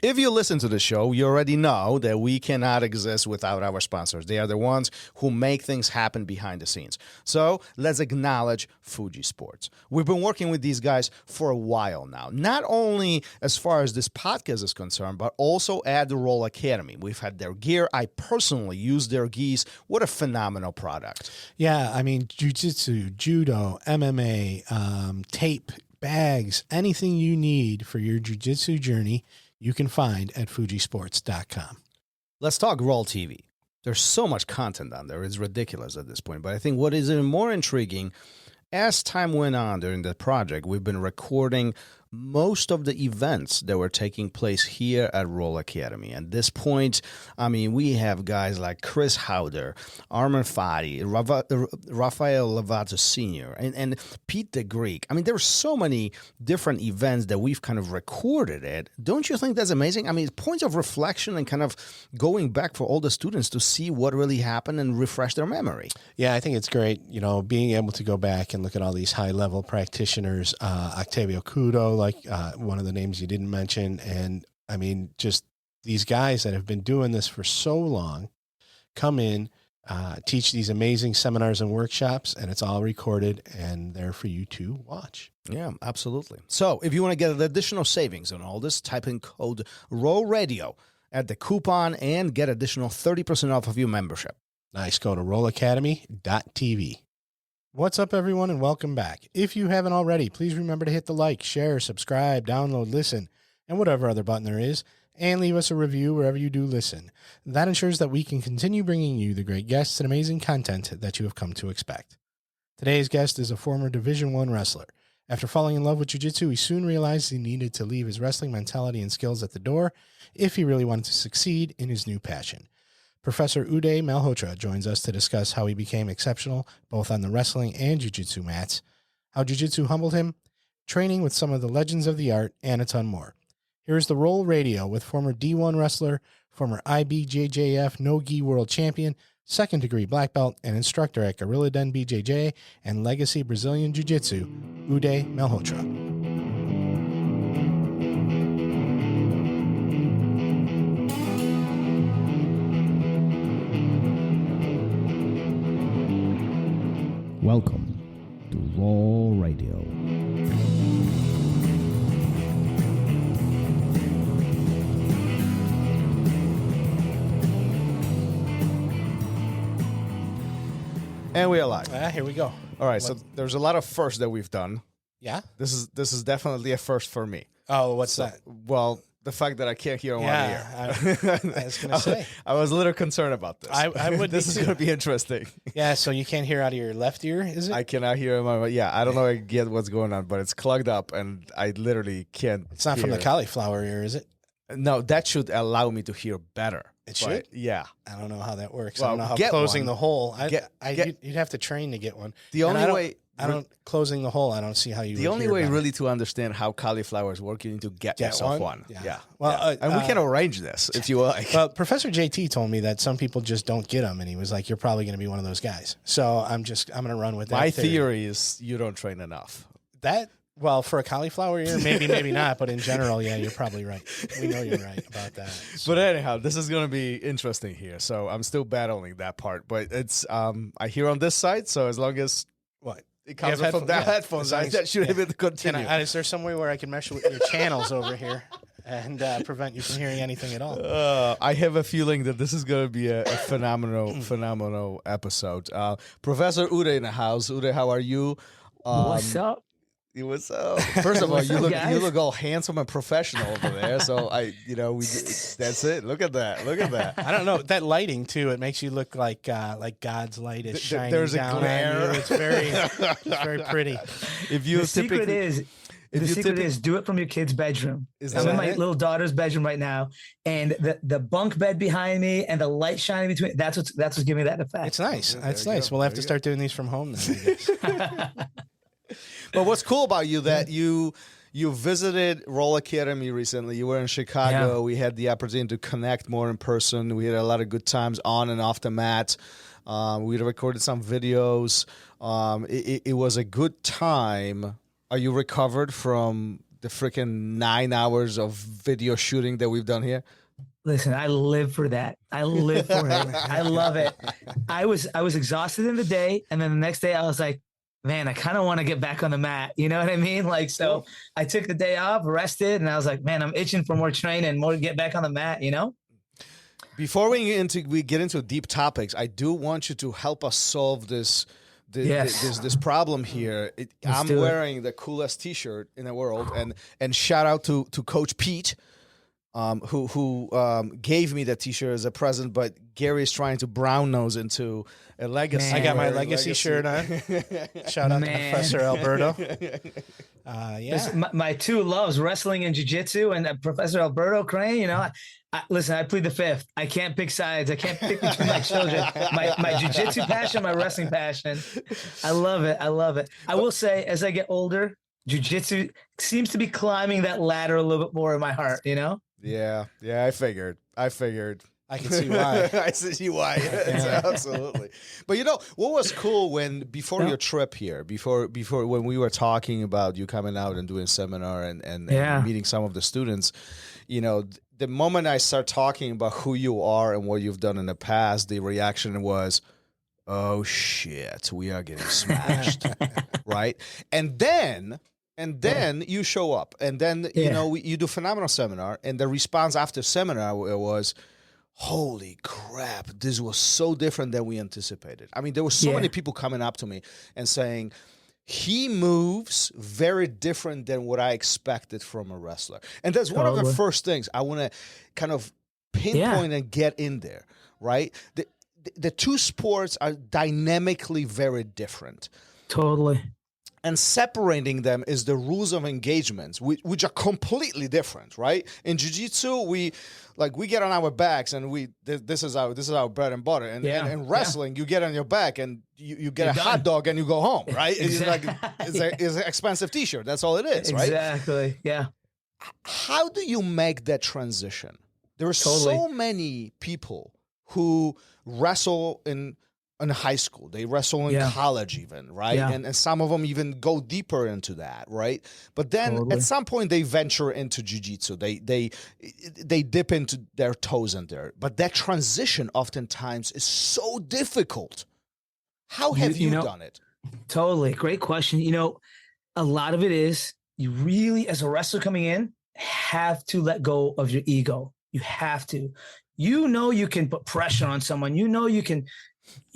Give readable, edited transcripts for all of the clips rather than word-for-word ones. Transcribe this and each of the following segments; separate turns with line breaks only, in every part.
If you listen to the show, you already know that we cannot exist without our sponsors. They are the ones who make things happen behind the scenes. So let's acknowledge Fuji Sports. We've been working with these guys for a while now, not only as far as this podcast is concerned, but also at the RŌL Academy. We've had their gear. I personally use their gis. What a phenomenal product.
Yeah, I mean, jiu-jitsu, judo, MMA, tape, bags, anything you need for your jiu-jitsu journey, you can find at fujisports.com.
Let's talk RŌL TV. There's so much content on there. It's ridiculous at this point. But I think what is even more intriguing, as time went on during the project, we've been recording most of the events that were taking place here at RŌL Academy. At this point, I mean, we have guys like Chris Howder, Armin Fati, Rafael Lovato Sr., and Pete the Greek. I mean, there are so many different events that we've kind of recorded it. Don't you think that's amazing? I mean, points of reflection and kind of going back for all the students to see what really happened and refresh their memory.
Yeah, I think it's great, you know, being able to go back and look at all these high-level practitioners, Octavio Cudo, like one of the names you didn't mention. And I mean, just these guys that have been doing this for so long come in, teach these amazing seminars and workshops, and it's all recorded and there for you to watch.
Yeah, absolutely. So if you want to get additional savings on all this, type in code RŌL Radio at the coupon and get additional 30% off of your membership.
Nice. Go to rolacademy.tv. What's up, everyone, and welcome back. If you haven't already, please remember to hit the like, share, subscribe, download, listen, and whatever other button there is, and leave us a review wherever you do listen. That ensures that we can continue bringing you the great guests and amazing content that you have come to expect. Today's guest is a former Division I wrestler. After falling in love with jiu-jitsu, he soon realized he needed to leave his wrestling mentality and skills at the door if he really wanted to succeed in his new passion. Professor Uday Malhotra joins us to discuss how he became exceptional both on the wrestling and jiu-jitsu mats, how jiu-jitsu humbled him, training with some of the legends of the art, and a ton more. Here's the RŌL Radio with former D1 wrestler, former IBJJF Nogi World Champion, second-degree black belt, and instructor at Gorilla Den BJJ and Legacy Brazilian Jiu Jitsu, Uday Malhotra.
Welcome to RŌL Radio.
And we are live.
Here we go.
All right, so there's a lot of firsts that we've done.
Yeah?
This is definitely a first for me.
Oh, what's that?
Well, the fact that I can't hear on one ear.
I was going to say.
I was a little concerned about this.
I would.
This is going to be interesting.
Yeah, so you can't hear out of your left ear, is it?
I cannot hear I don't know I get what's going on, but it's clogged up and I literally can't.
It's not from the cauliflower ear, is it?
No, that should allow me to hear better.
It should?
Yeah.
I don't know how that works.
Well,
I don't know how
get
closing
one.
the hole. You'd have to train to get one.
The only way...
closing the hole, I don't see how you
The
would
only
hear
way
better.
really to understand how cauliflowers work, you need to get yourself one. Yeah.
Well,
and we can arrange this if you like.
Well, Professor JT told me that some people just don't get them, and he was like, "You're probably going to be one of those guys." So I'm going to run with that.
My theory is you don't train enough.
Well, for a cauliflower ear, maybe not, but in general, yeah, you're probably right. We know you're right about that. So.
But anyhow, this is going to be interesting here. So I'm still battling that part, but it's I hear on this side. So as long as
what.
It comes from that headphones. That should be able to continue.
Is there some way where I can mesh with your channels over here and prevent you from hearing anything at all?
I have a feeling that this is going to be a phenomenal episode. Professor Uday in the house. Uday, how are you?
What's up?
What's up? First of all, you look all handsome and professional over there. So that's it. Look at that.
I don't know that lighting too. It makes you look like God's light is shining
There's
down
a glare.
on you. It's very pretty.
The secret is do it from your kid's bedroom. I'm in my little daughter's bedroom right now, and the bunk bed behind me and the light shining between. That's what's giving me that effect.
It's nice. That's nice. We'll have to start doing these from home then, I guess.
But what's cool about you that you visited RŌL Academy recently. You were in Chicago. Yeah. We had the opportunity to connect more in person. We had a lot of good times on and off the mat. We recorded some videos. It was a good time. Are you recovered from the freaking 9 hours of video shooting that we've done here?
Listen, I live for that. I live for it. I love it. I was exhausted in the day, and then the next day I was like, man, I kind of want to get back on the mat. You know what I mean? Like, so I took the day off, rested, and I was like, man, I'm itching for more training, more to get back on the mat, you know?
Before we get into deep topics, I do want you to help us solve this problem here. I'm wearing the coolest T-shirt in the world, and shout out to Coach Pete, who gave me the T-shirt as a present. But Gary is trying to brown nose into a Legacy.
I got my Legacy shirt on. Shout out to Professor Alberto.
My two loves, wrestling and jiu-jitsu, and Professor Alberto Crane. You know, listen, I plead the fifth. I can't pick sides. I can't pick between my children. My jiu-jitsu passion, my wrestling passion. I love it. I love it. I will say, as I get older, jiu-jitsu seems to be climbing that ladder a little bit more in my heart, you know?
Yeah, I figured.
I can see why.
I see why. Absolutely. But you know what was cool before your trip here, before when we were talking about you coming out and doing a seminar and meeting some of the students, you know, the moment I start talking about who you are and what you've done in the past, the reaction was, oh shit, we are getting smashed. Right? And then you show up, and then you know you do phenomenal seminar, and the response after seminar was, holy crap, this was so different than we anticipated. I mean, there were so many people coming up to me and saying, he moves very different than what I expected from a wrestler. And that's one of the first things I want to kind of pinpoint and get in there, right? The two sports are dynamically very different.
Totally.
And separating them is the rules of engagements, which are completely different, right? In jiu-jitsu, we get on our backs and this is our bread and butter. And in wrestling, you get on your back and you get a hot dog and you go home, right? Exactly. It's an expensive T-shirt. That's all it is, right?
Exactly. Yeah.
How do you make that transition? There are so many people who wrestle in high school, they wrestle in college even, right? Yeah. And some of them even go deeper into that, right? But then at some point they venture into jiu-jitsu. They dip into their toes in there. But that transition oftentimes is so difficult. How have you done it?
Totally. Great question. You know, a lot of it is you really, as a wrestler coming in, have to let go of your ego. You have to. You know you can put pressure on someone. You know you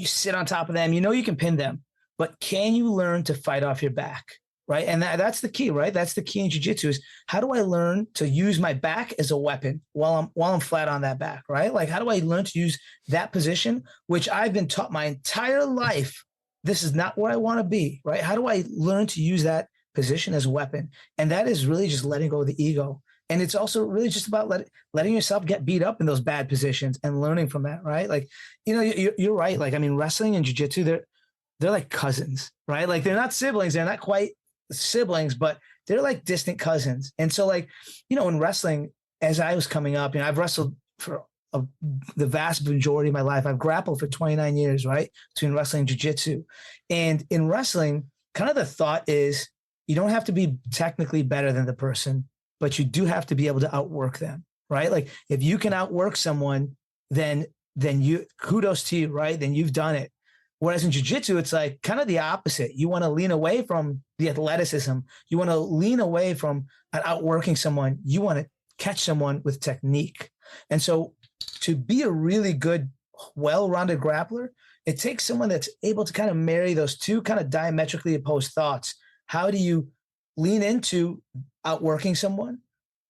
sit on top of them, you know you can pin them, but can you learn to fight off your back, right? And that's the key, right? That's the key in jiu-jitsu is how do I learn to use my back as a weapon while I'm flat on that back, right? Like how do I learn to use that position, which I've been taught my entire life, this is not where I want to be, right? How do I learn to use that position as a weapon? And that is really just letting go of the ego. And it's also really just about letting yourself get beat up in those bad positions and learning from that, right? Like, you know, you're right. Like, I mean, wrestling and jiu-jitsu, they're like cousins, right? Like they're not siblings. They're not quite siblings, but they're like distant cousins. And so like, you know, in wrestling, as I was coming up, you know, I've wrestled for the vast majority of my life. I've grappled for 29 years, right? Between wrestling and jiu-jitsu. And in wrestling, kind of the thought is you don't have to be technically better than the person, but you do have to be able to outwork them, right? Like if you can outwork someone, then you kudos to you, right? Then you've done it. Whereas in jiu-jitsu, it's like kind of the opposite. You want to lean away from the athleticism. You want to lean away from outworking someone. You want to catch someone with technique. And so to be a really good, well-rounded grappler, it takes someone that's able to kind of marry those two kind of diametrically opposed thoughts. How do you lean into outworking someone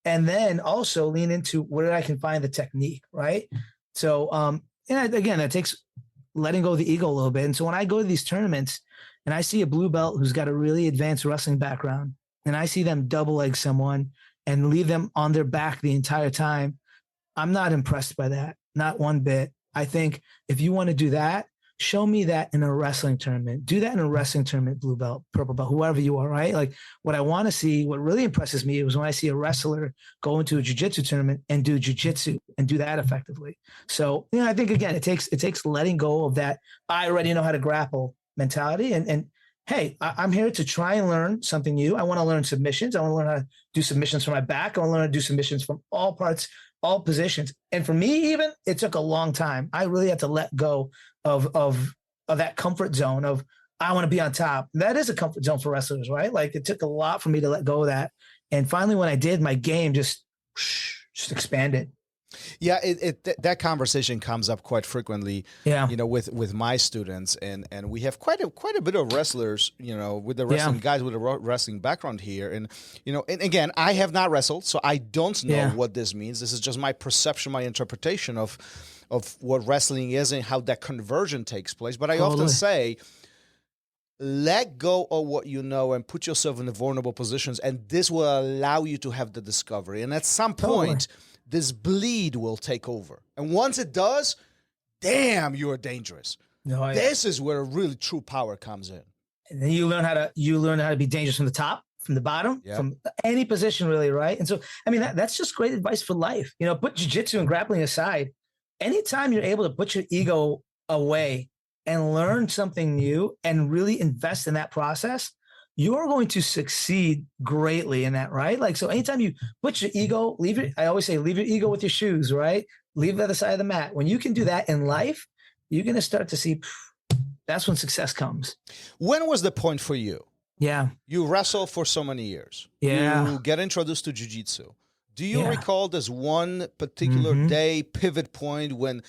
and then also lean into where I can find the technique, right? So, and again, that takes letting go of the ego a little bit. And so when I go to these tournaments and I see a blue belt who's got a really advanced wrestling background and I see them double leg someone and leave them on their back the entire time, I'm not impressed by that. Not one bit. I think if you want to do that, show me that in a wrestling tournament. Do that in a wrestling tournament, blue belt, purple belt, whoever you are, right? Like what I want to see, what really impresses me was when I see a wrestler go into a jiu-jitsu tournament and do jiu-jitsu and do that effectively. So, you know, I think again, it takes letting go of that I already know how to grapple mentality and hey, I'm here to try and learn something new. I want to learn submissions. I want to learn how to do submissions from my back. I want to learn how to do submissions from all parts, all positions. And for me, even, it took a long time. I really had to let go of that comfort zone of, I want to be on top. That is a comfort zone for wrestlers, right? Like, it took a lot for me to let go of that. And finally, when I did, my game just expanded.
Yeah, that conversation comes up quite frequently.
Yeah,
with my students, and we have quite a bit of wrestlers, with the wrestling guys with a wrestling background here, and and again, I have not wrestled, so I don't know what this means. This is just my perception, my interpretation of what wrestling is and how that conversion takes place. But I often say, let go of what you know and put yourself in the vulnerable positions, and this will allow you to have the discovery. And at some point, this bleed will take over. And once it does, damn, you are dangerous. This is where really true power comes in.
And then you learn how to be dangerous from the top, from the bottom, from any position, really, right? And so, I mean, that's just great advice for life. Put jiu-jitsu and grappling aside. Anytime you're able to put your ego away and learn something new and really invest in that process, you're going to succeed greatly in that, right? Like, so anytime you put your ego, I always say, leave your ego with your shoes, right? Leave it at the side of the mat. When you can do that in life, you're going to start to see, that's when success comes.
When was the point for you?
Yeah.
You wrestle for so many years.
Yeah.
You get introduced to jiu-jitsu. Do you recall this one particular day, pivot point, when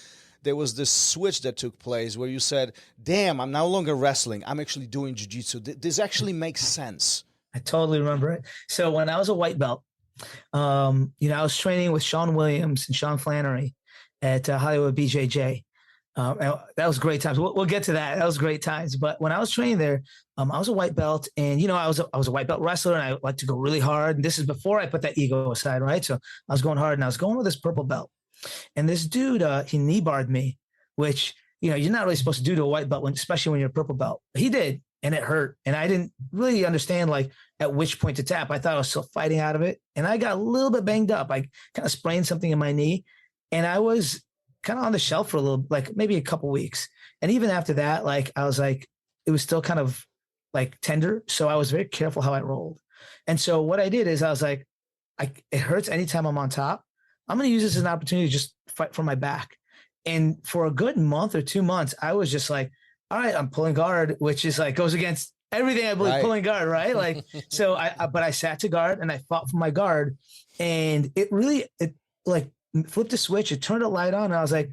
there was this switch that took place where you said, damn, I'm no longer wrestling. I'm actually doing jiu-jitsu. This actually makes sense.
I totally remember it. So when I was a white belt, I was training with Sean Williams and Sean Flannery at Hollywood BJJ. That was great times. We'll get to that. That was great times. But when I was training there, I was a white belt, and I was a white belt wrestler, and I like to go really hard. And this is before I put that ego aside, right? So I was going hard, and I was going with this purple belt. And this dude, he knee barred me, which, you're not really supposed to do to a white belt, especially when you're a purple belt. He did, and it hurt. And I didn't really understand, like, at which point to tap. I thought I was still fighting out of it. And I got a little bit banged up. I kind of sprained something in my knee. And I was kind of on the shelf for a little, like, maybe a couple weeks. And even after that, like, I was like, it was still kind of, like, tender. So I was very careful how I rolled. And so what I did is I was like, it hurts anytime I'm on top. I'm going to use this as an opportunity to just fight for my back. And for a good month or 2 months, I was just like, all right, I'm pulling guard, which is like, goes against everything I believe, pulling guard, right? Like, so but I sat to guard and I fought for my guard, and it like flipped a switch. It turned a light on, and I was like,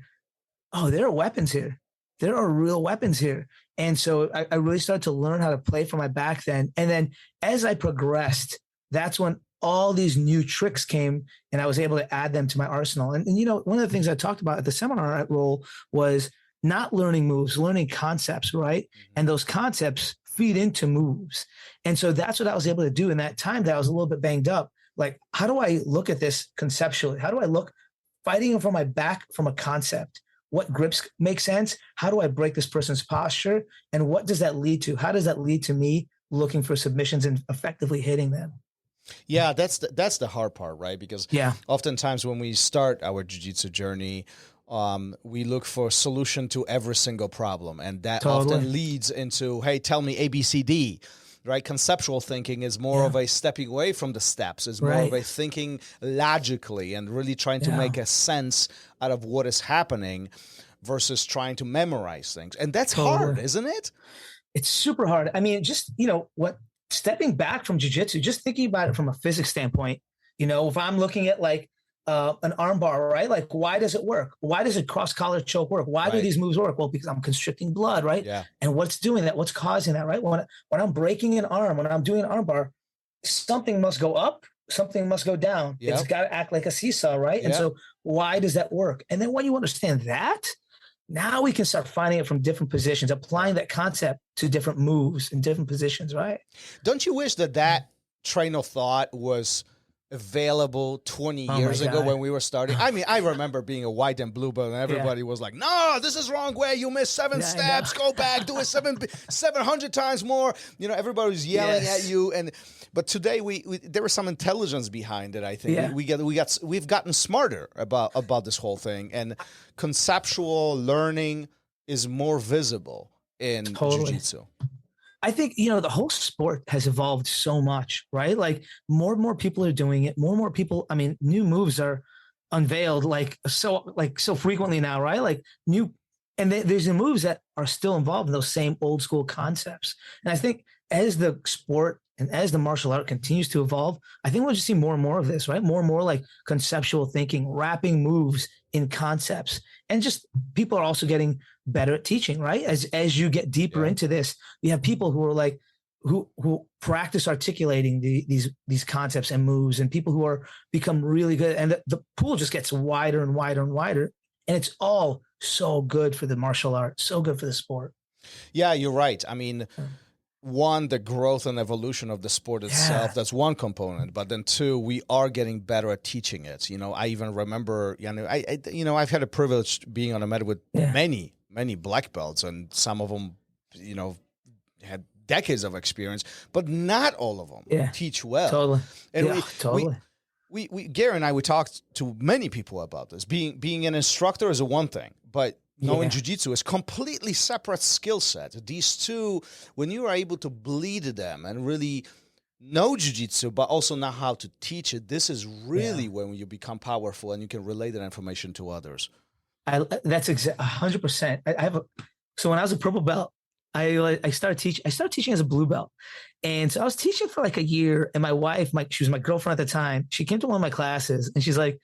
oh, there are weapons here. There are real weapons here. And so I really started to learn how to play for my back then. And then as I progressed, that's when all these new tricks came, and I was able to add them to my arsenal. And one of the things I talked about at the seminar at RŌL was not learning moves, learning concepts, right? And those concepts feed into moves. And so that's what I was able to do in that time that I was a little bit banged up. Like, how do I look at this conceptually? How do I look fighting from my back from a concept? What grips make sense? How do I break this person's posture? And what does that lead to? How does that lead to me looking for submissions and effectively hitting them?
Yeah, that's the hard part, right? Because oftentimes when we start our jiu-jitsu journey, we look for a solution to every single problem. And that often leads into, hey, tell me A, B, C, D, right? Conceptual thinking is more of a stepping away from the steps. It's more of a thinking logically and really trying to make a sense out of what is happening versus trying to memorize things. And that's hard, isn't it?
It's super hard. I mean, just, stepping back from jiu-jitsu, just thinking about it from a physics standpoint, if I'm looking at like an arm bar, right? Like, why does it work? Why does a cross collar choke work? Why do these moves work? Well, because I'm constricting blood, right? Yeah. And what's doing that? What's causing that, right? When I'm breaking an arm, when I'm doing an arm bar, something must go up, something must go down. Yep. It's got to act like a seesaw, right? And so why does that work? And then when you understand that, now we can start finding it from different positions, applying that concept to different moves in different positions, right?
Don't you wish that train of thought was available 20 years ago when we were starting? I mean, I remember being a white and blue belt, and everybody was like, no, this is wrong way. You missed 7 steps. Go back. Do it 700 times more. Everybody was yelling at you. But today there was some intelligence behind it, I think. We've gotten smarter about this whole thing, and conceptual learning is more visible in jiu-jitsu.
I think, the whole sport has evolved so much, right? Like more and more people are doing it. More and more people, I mean, new moves are unveiled so frequently now, right? Like there's the moves that are still involved in those same old school concepts. And I think as the sport and as the martial art continues to evolve, I think we'll just see more and more of this, right? More and more like conceptual thinking, wrapping moves in concepts, and just people are also getting better at teaching, right? As you get deeper into this, you have people who are like, who practice articulating these concepts and moves, and people who are become really good. And the pool just gets wider and wider and wider. And it's all so good for the martial art, so good for the sport.
Yeah, you're right. I mean, one, the growth and evolution of the sport itself, that's one component. But then two, we are getting better at teaching it. I even remember, I've had a privilege being on a mat with many black belts, and some of them, had decades of experience, but not all of them teach well.
Totally.
And
totally.
We Gary and I, we talked to many people about this. Being an instructor is a one thing, but knowing jiu-jitsu is completely separate skill set. These two, when you are able to bleed them and really know jiu-jitsu, but also know how to teach it, this is really when you become powerful and you can relay that information to others.
That's 100%. So when I was a purple belt, I started teaching as a blue belt. And so I was teaching for like a year, and my wife, she was my girlfriend at the time. She came to one of my classes and she's like,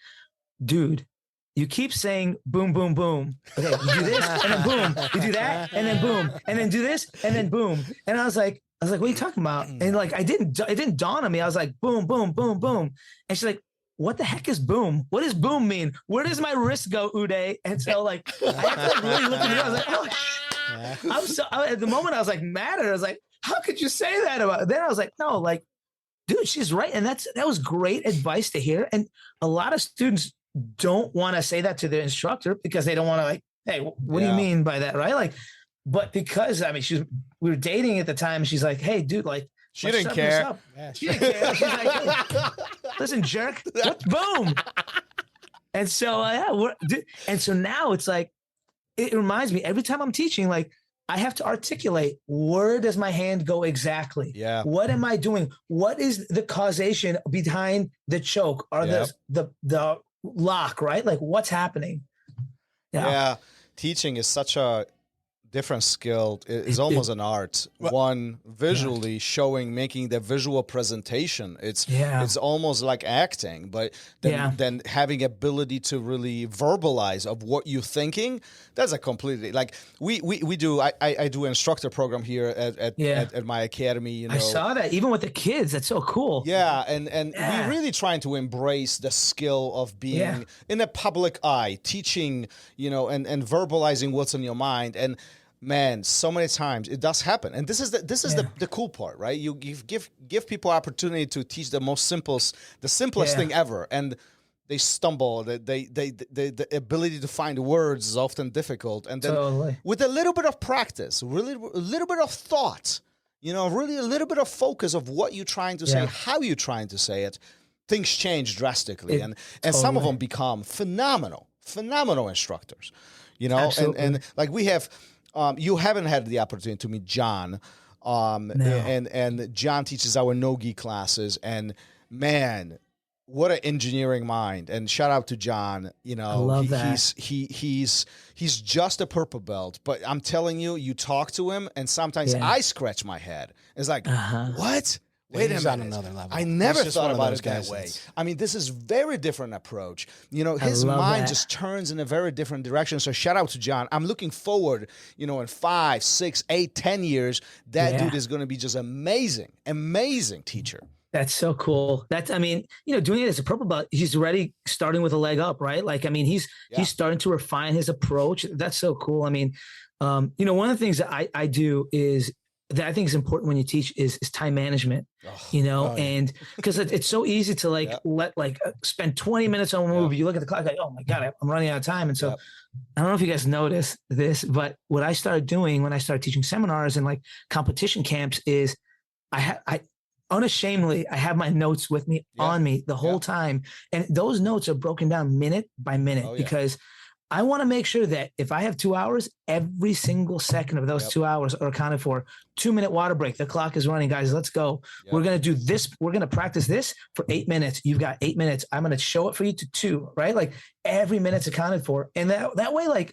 dude, you keep saying boom, boom, boom. Okay, you do this and then boom. You do that and then boom. And then do this and then boom. And I was like, what are you talking about? And like, it didn't dawn on me. I was like, boom, boom, boom, boom. And she's like, what the heck is boom? What does boom mean? Where does my wrist go, Uday? And so like, I had to really look at it. I was like, oh, at the moment I was like mad at her. I was like, how could you say that about it? Then I was like, no, like, dude, she's right. And that was great advice to hear. And a lot of students don't want to say that to their instructor because they don't want to like, hey, what do you mean by that? Right. Like, but because, I mean, we were dating at the time. She's like, hey, dude, like,
she didn't care.
She didn't care. She's like, listen, jerk, boom. And so, and so now it's like, it reminds me every time I'm teaching, like, I have to articulate, where does my hand go exactly?
Yeah.
What am I doing? What is the causation behind the choke or the lock, right? Like, what's happening?
Yeah. Teaching is such a different skill. It's almost an art. One, visually showing, making the visual presentation. It's almost like acting, but then having ability to really verbalize of what you're thinking. That's a completely, like, we do. I do an instructor program here at my academy.
I saw that even with the kids. That's so cool.
Yeah, and we're really trying to embrace the skill of being in the public eye, teaching, and verbalizing what's in your mind. And man, so many times it does happen, and this is the cool part, right? You give people opportunity to teach the simplest thing ever, and they stumble. The ability to find words is often difficult, and then with a little bit of practice, really a little bit of thought, really a little bit of focus of what you're trying to say, how you're trying to say it, things change drastically, and some of them become phenomenal instructors, and like we have. You haven't had the opportunity to meet John, and John teaches our Nogi classes, and man, what an engineering mind! And shout out to John. I love that. He's just a purple belt, but I'm telling you, you talk to him, and sometimes I scratch my head. It's like, what? Wait a minute.
On another level.
I never thought about it that way. I mean, this is very different approach. His mind just turns in a very different direction. So shout out to John. I'm looking forward, in 5, 6, 8, 10 years, that dude is going to be just amazing teacher.
That's so cool. Doing it as a purple belt, he's already starting with a leg up, right? Like, I mean, he's starting to refine his approach. That's so cool. I mean, one of the things that I do is, that I think is important when you teach is time management, and because it's so easy to let spend 20 minutes on a move. You look at the clock, like, oh my God, I'm running out of time. And so I don't know if you guys notice this, but what I started doing when I started teaching seminars and like competition camps is I unashamedly, I have my notes with me on me the whole time. And those notes are broken down minute by minute because I want to make sure that if I have 2 hours, every single second of those 2 hours are accounted for. 2-minute water break. The clock is running, guys. Let's go. Yep. We're going to do this. We're going to practice this for 8 minutes. You've got 8 minutes. I'm going to show it for you to 2, right? Like every minute's accounted for. And that way, like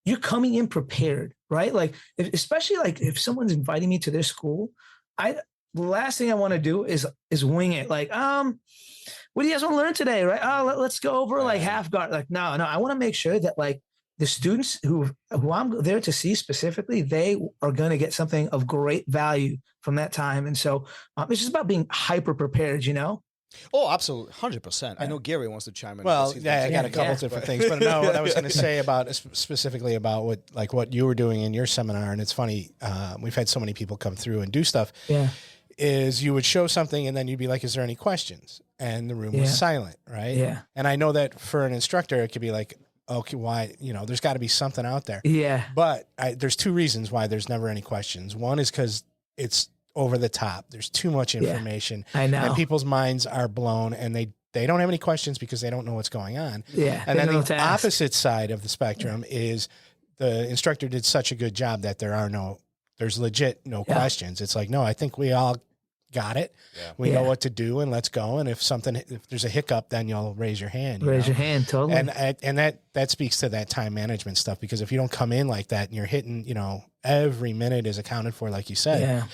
you're coming in prepared, right? Like especially like if someone's inviting me to their school, the last thing I want to do is wing it. Like, what do you guys want to learn today? Right. Oh, let's go over like half guard. Like, no, I want to make sure that like the students who I'm there to see specifically, they are going to get something of great value from that time. And so it's just about being hyper prepared, you know?
Oh, absolutely. 100%. I know Gary wants to chime in.
Well, yeah, I got a couple different things, but no, what I was going to say about specifically about what you were doing in your seminar. And it's funny. We've had so many people come through and do stuff.
Yeah.
Is you would show something and then you'd be like, is there any questions? And the room was silent, right?
Yeah.
And I know that for an instructor, it could be like, okay, why, there's got to be something out there.
Yeah.
But there's 2 reasons why there's never any questions. One is because it's over the top. There's too much information.
I know.
And people's minds are blown and they don't have any questions because they don't know what's going on.
Yeah.
And then the opposite side of the spectrum is the instructor did such a good job that there's legit no questions. It's like, no, I think we all got it. Yeah. We know what to do and let's go. And if there's a hiccup, then you'll raise your hand.
Raise your hand. Totally.
And that speaks to that time management stuff, because if you don't come in like that and you're hitting, every minute is accounted for, like you said,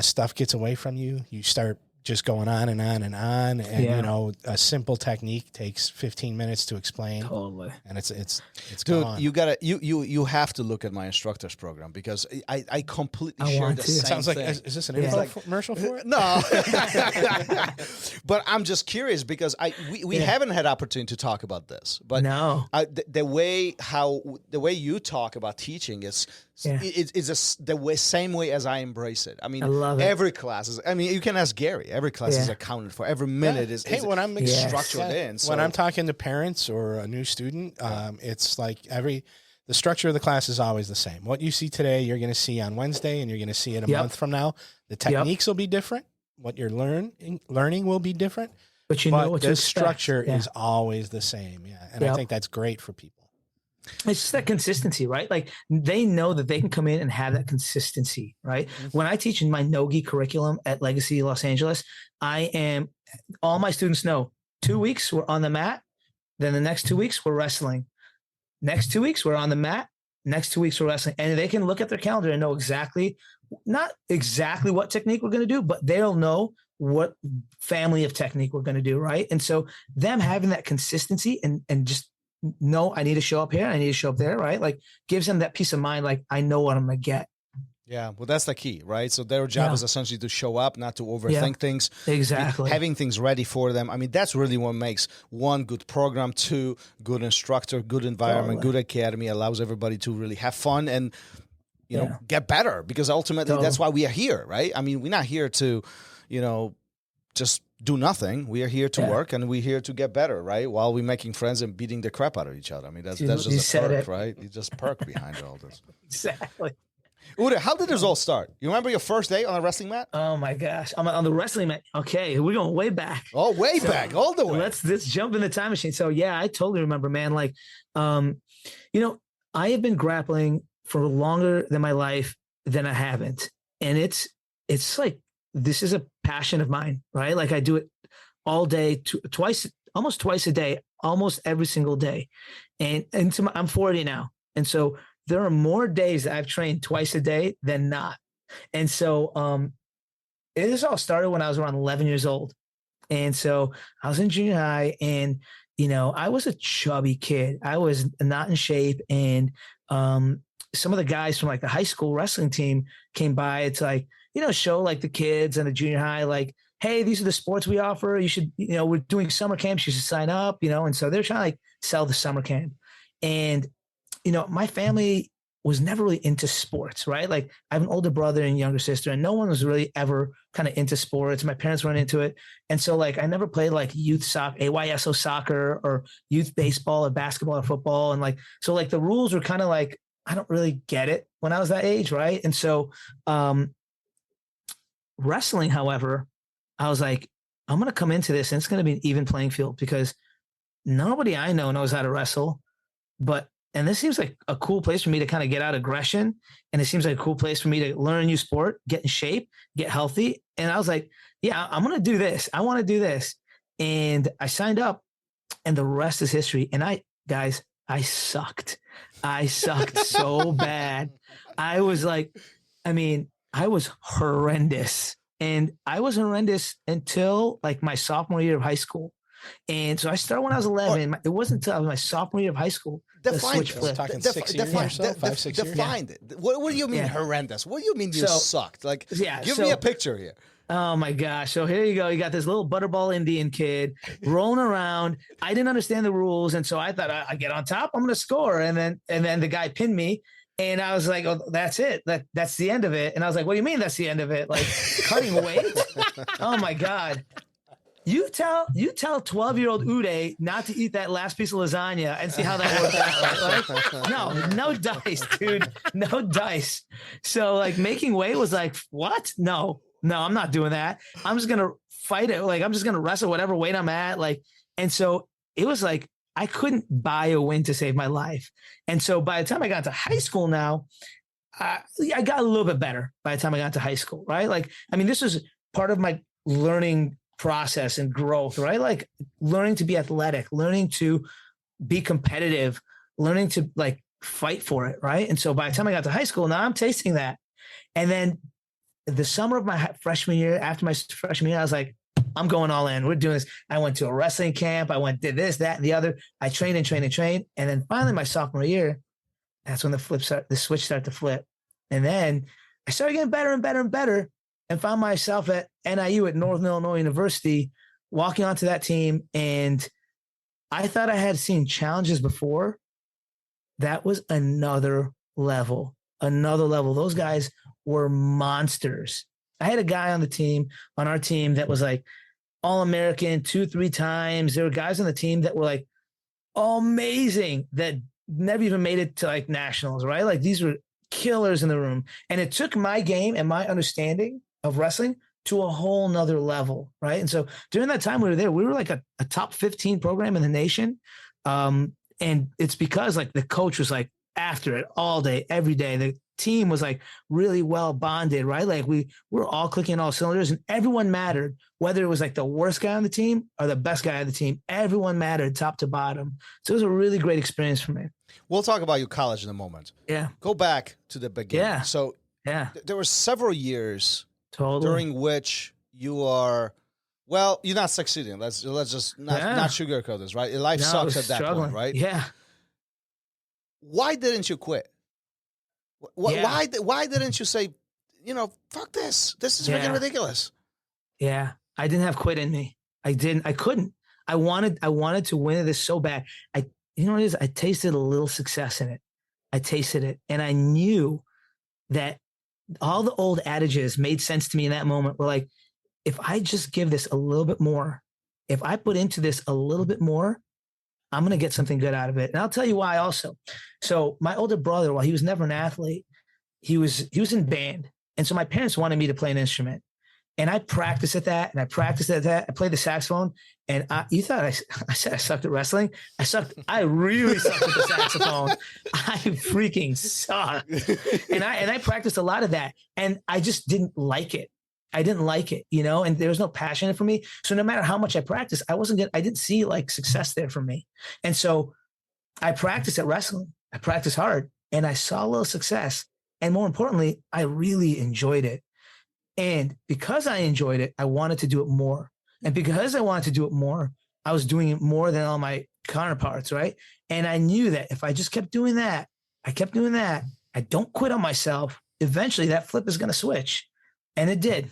stuff gets away from you. You start just going on and on and on. And, a simple technique takes 15 minutes to explain.
Totally.
And it's
dude,
gone.
you have to look at my instructors program, because I completely share the same
It sounds like,
thing.
is this an infomercial for it?
No. But I'm just curious because we haven't had opportunity to talk about this. But
no.
The way you talk about teaching is the same way as I embrace it. I mean,
I love it.
Every class is, you can ask Gary, every class is accounted for. Every minute is
when I'm
structured in. So.
When I'm talking to parents or a new student, it's like the structure of the class is always the same. What you see today, you're going to see on Wednesday, and you're going to see it a month from now. The techniques will be different. What you're learning will be different.
But what
the structure is always the same. Yeah. And I think that's great for people.
It's just that consistency, right? Like they know that they can come in and have that consistency, right? Mm-hmm. When I teach in my Nogi curriculum at Legacy Los Angeles, all my students know 2 weeks we're on the mat. Then the next 2 weeks we're wrestling. Next 2 weeks we're on the mat. Next 2 weeks we're wrestling. And they can look at their calendar and know not exactly what technique we're going to do, but they'll know what family of technique we're going to do, right? And so them having that consistency and just no, I need to show up here. I need to show up there, right? Like gives them that peace of mind. Like I know what I'm going to get.
Yeah. Well, that's the key, right? So their job is essentially to show up, not to overthink things.
Exactly.
Having things ready for them. I mean, that's really what makes one good program, two good instructor, good environment, good academy, allows everybody to really have fun and, get better, because ultimately that's why we are here, right? I mean, we're not here to, just do nothing. We are here to work, and we're here to get better, right? While we're making friends and beating the crap out of each other. I mean, that's just a perk, right? You just perk behind all this.
Exactly.
Uday, how did this all start? You remember your first day on a wrestling mat?
Oh my gosh, I'm on the wrestling mat. Okay, we're going way back.
Oh, way back, all the way.
Let's jump in the time machine. So yeah, I totally remember, man. Like, I have been grappling for longer than my life than I haven't, and it's like, this is a passion of mine, right? Like I do it all day, almost twice a day, almost every single day. And I'm 40 now. And so there are more days that I've trained twice a day than not. And so it all started when I was around 11 years old. And so I was in junior high, and, I was a chubby kid. I was not in shape. And some of the guys from like the high school wrestling team came by. It's like, show like the kids and the junior high, like, hey, these are the sports we offer. You should, we're doing summer camps. You should sign up, and so they're trying to like sell the summer camp. And, my family was never really into sports, right? Like I have an older brother and younger sister, and no one was really ever kind of into sports. My parents weren't into it. And so like, I never played like youth soccer, AYSO soccer, or youth baseball or basketball or football. And like, so like the rules were kind of like, I don't really get it when I was that age. Right. And so, wrestling, however, I was like, I'm going to come into this and it's going to be an even playing field, because nobody I know knows how to wrestle. and this seems like a cool place for me to kind of get out aggression. And it seems like a cool place for me to learn a new sport, get in shape, get healthy. And I was like, yeah, I'm going to do this. I want to do this. And I signed up, and the rest is history. And I sucked. I sucked so bad. I was like, I was horrendous. And I was horrendous until like my sophomore year of high school. And so I started when I was 11. It wasn't until my sophomore year of high school.
Define
it. What
do you mean horrendous? What do you mean you sucked? Like, give me a picture here.
Oh my gosh. So here you go. You got this little butterball Indian kid rolling around. I didn't understand the rules. And so I thought I get on top, I'm going to score. And then the guy pinned me. And I was like, oh, that's it. That's the end of it. And I was like, what do you mean that's the end of it? Like cutting weight? Oh my God. You tell 12-year-old Uday not to eat that last piece of lasagna and see how that works out. Like, no dice, dude. No dice. So like making weight was like, what? No, I'm not doing that. I'm just going to fight it. Like, I'm just going to wrestle whatever weight I'm at. Like, and so it was like, I couldn't buy a win to save my life. And so by the time I got to high school now, I got a little bit better by the time I got to high school, right? Like, this was part of my learning process and growth, right? Like learning to be athletic, learning to be competitive, learning to like fight for it, right? And so by the time I got to high school, now I'm tasting that. And then the summer of my freshman year, after my freshman year, I was like, I'm going all in. We're doing this. I went to a wrestling camp. I did this, that, and the other. I trained. And then finally my sophomore year, that's when the switch started to flip. And then I started getting better and better and better, and found myself at NIU at Northern Illinois University, walking onto that team. And I thought I had seen challenges before. That was another level. Those guys were monsters. I had a guy on our team that was like All-American 2-3 times. There were guys on the team that were like amazing that never even made it to like nationals, right? Like these were killers in the room. And it took my game and my understanding of wrestling to a whole nother level, right? And so during that time we were there, we were like a top 15 program in the nation. And it's because like the coach was like after it all day, every day. The team was like really well bonded, right? Like we were all clicking all cylinders, and everyone mattered, whether it was like the worst guy on the team or the best guy on the team. Everyone mattered top to bottom. So it was a really great experience for me.
We'll talk about your college in a moment.
Yeah.
Go back to the beginning.
Yeah.
So there were several years during which you are, well, you're not succeeding. Let's just not sugarcoat this, right? Your life sucks at that point, right?
Yeah.
Why didn't you quit? Why didn't you say, fuck this? This is freaking ridiculous.
Yeah. I didn't have quit in me. I couldn't. I wanted to win this so bad. You know what it is? I tasted a little success in it. I tasted it. And I knew that all the old adages made sense to me in that moment. Were like, if I just give this a little bit more, if I put into this a little bit more, I'm going to get something good out of it. And I'll tell you why also. So my older brother, while he was never an athlete, he was in band. And so my parents wanted me to play an instrument. And I practiced at that, and I practiced at that. I played the saxophone, and you thought I said I sucked at wrestling? I really sucked at the saxophone. I freaking sucked. And I practiced a lot of that, and I just didn't like it. I didn't like it, and there was no passion in it for me. So no matter how much I practiced, I didn't see like success there for me. And so I practiced at wrestling. I practiced hard, and I saw a little success. And more importantly, I really enjoyed it. And because I enjoyed it, I wanted to do it more. And because I wanted to do it more, I was doing it more than all my counterparts, right? And I knew that if I just kept doing that, I don't quit on myself, eventually that flip is going to switch. And it did.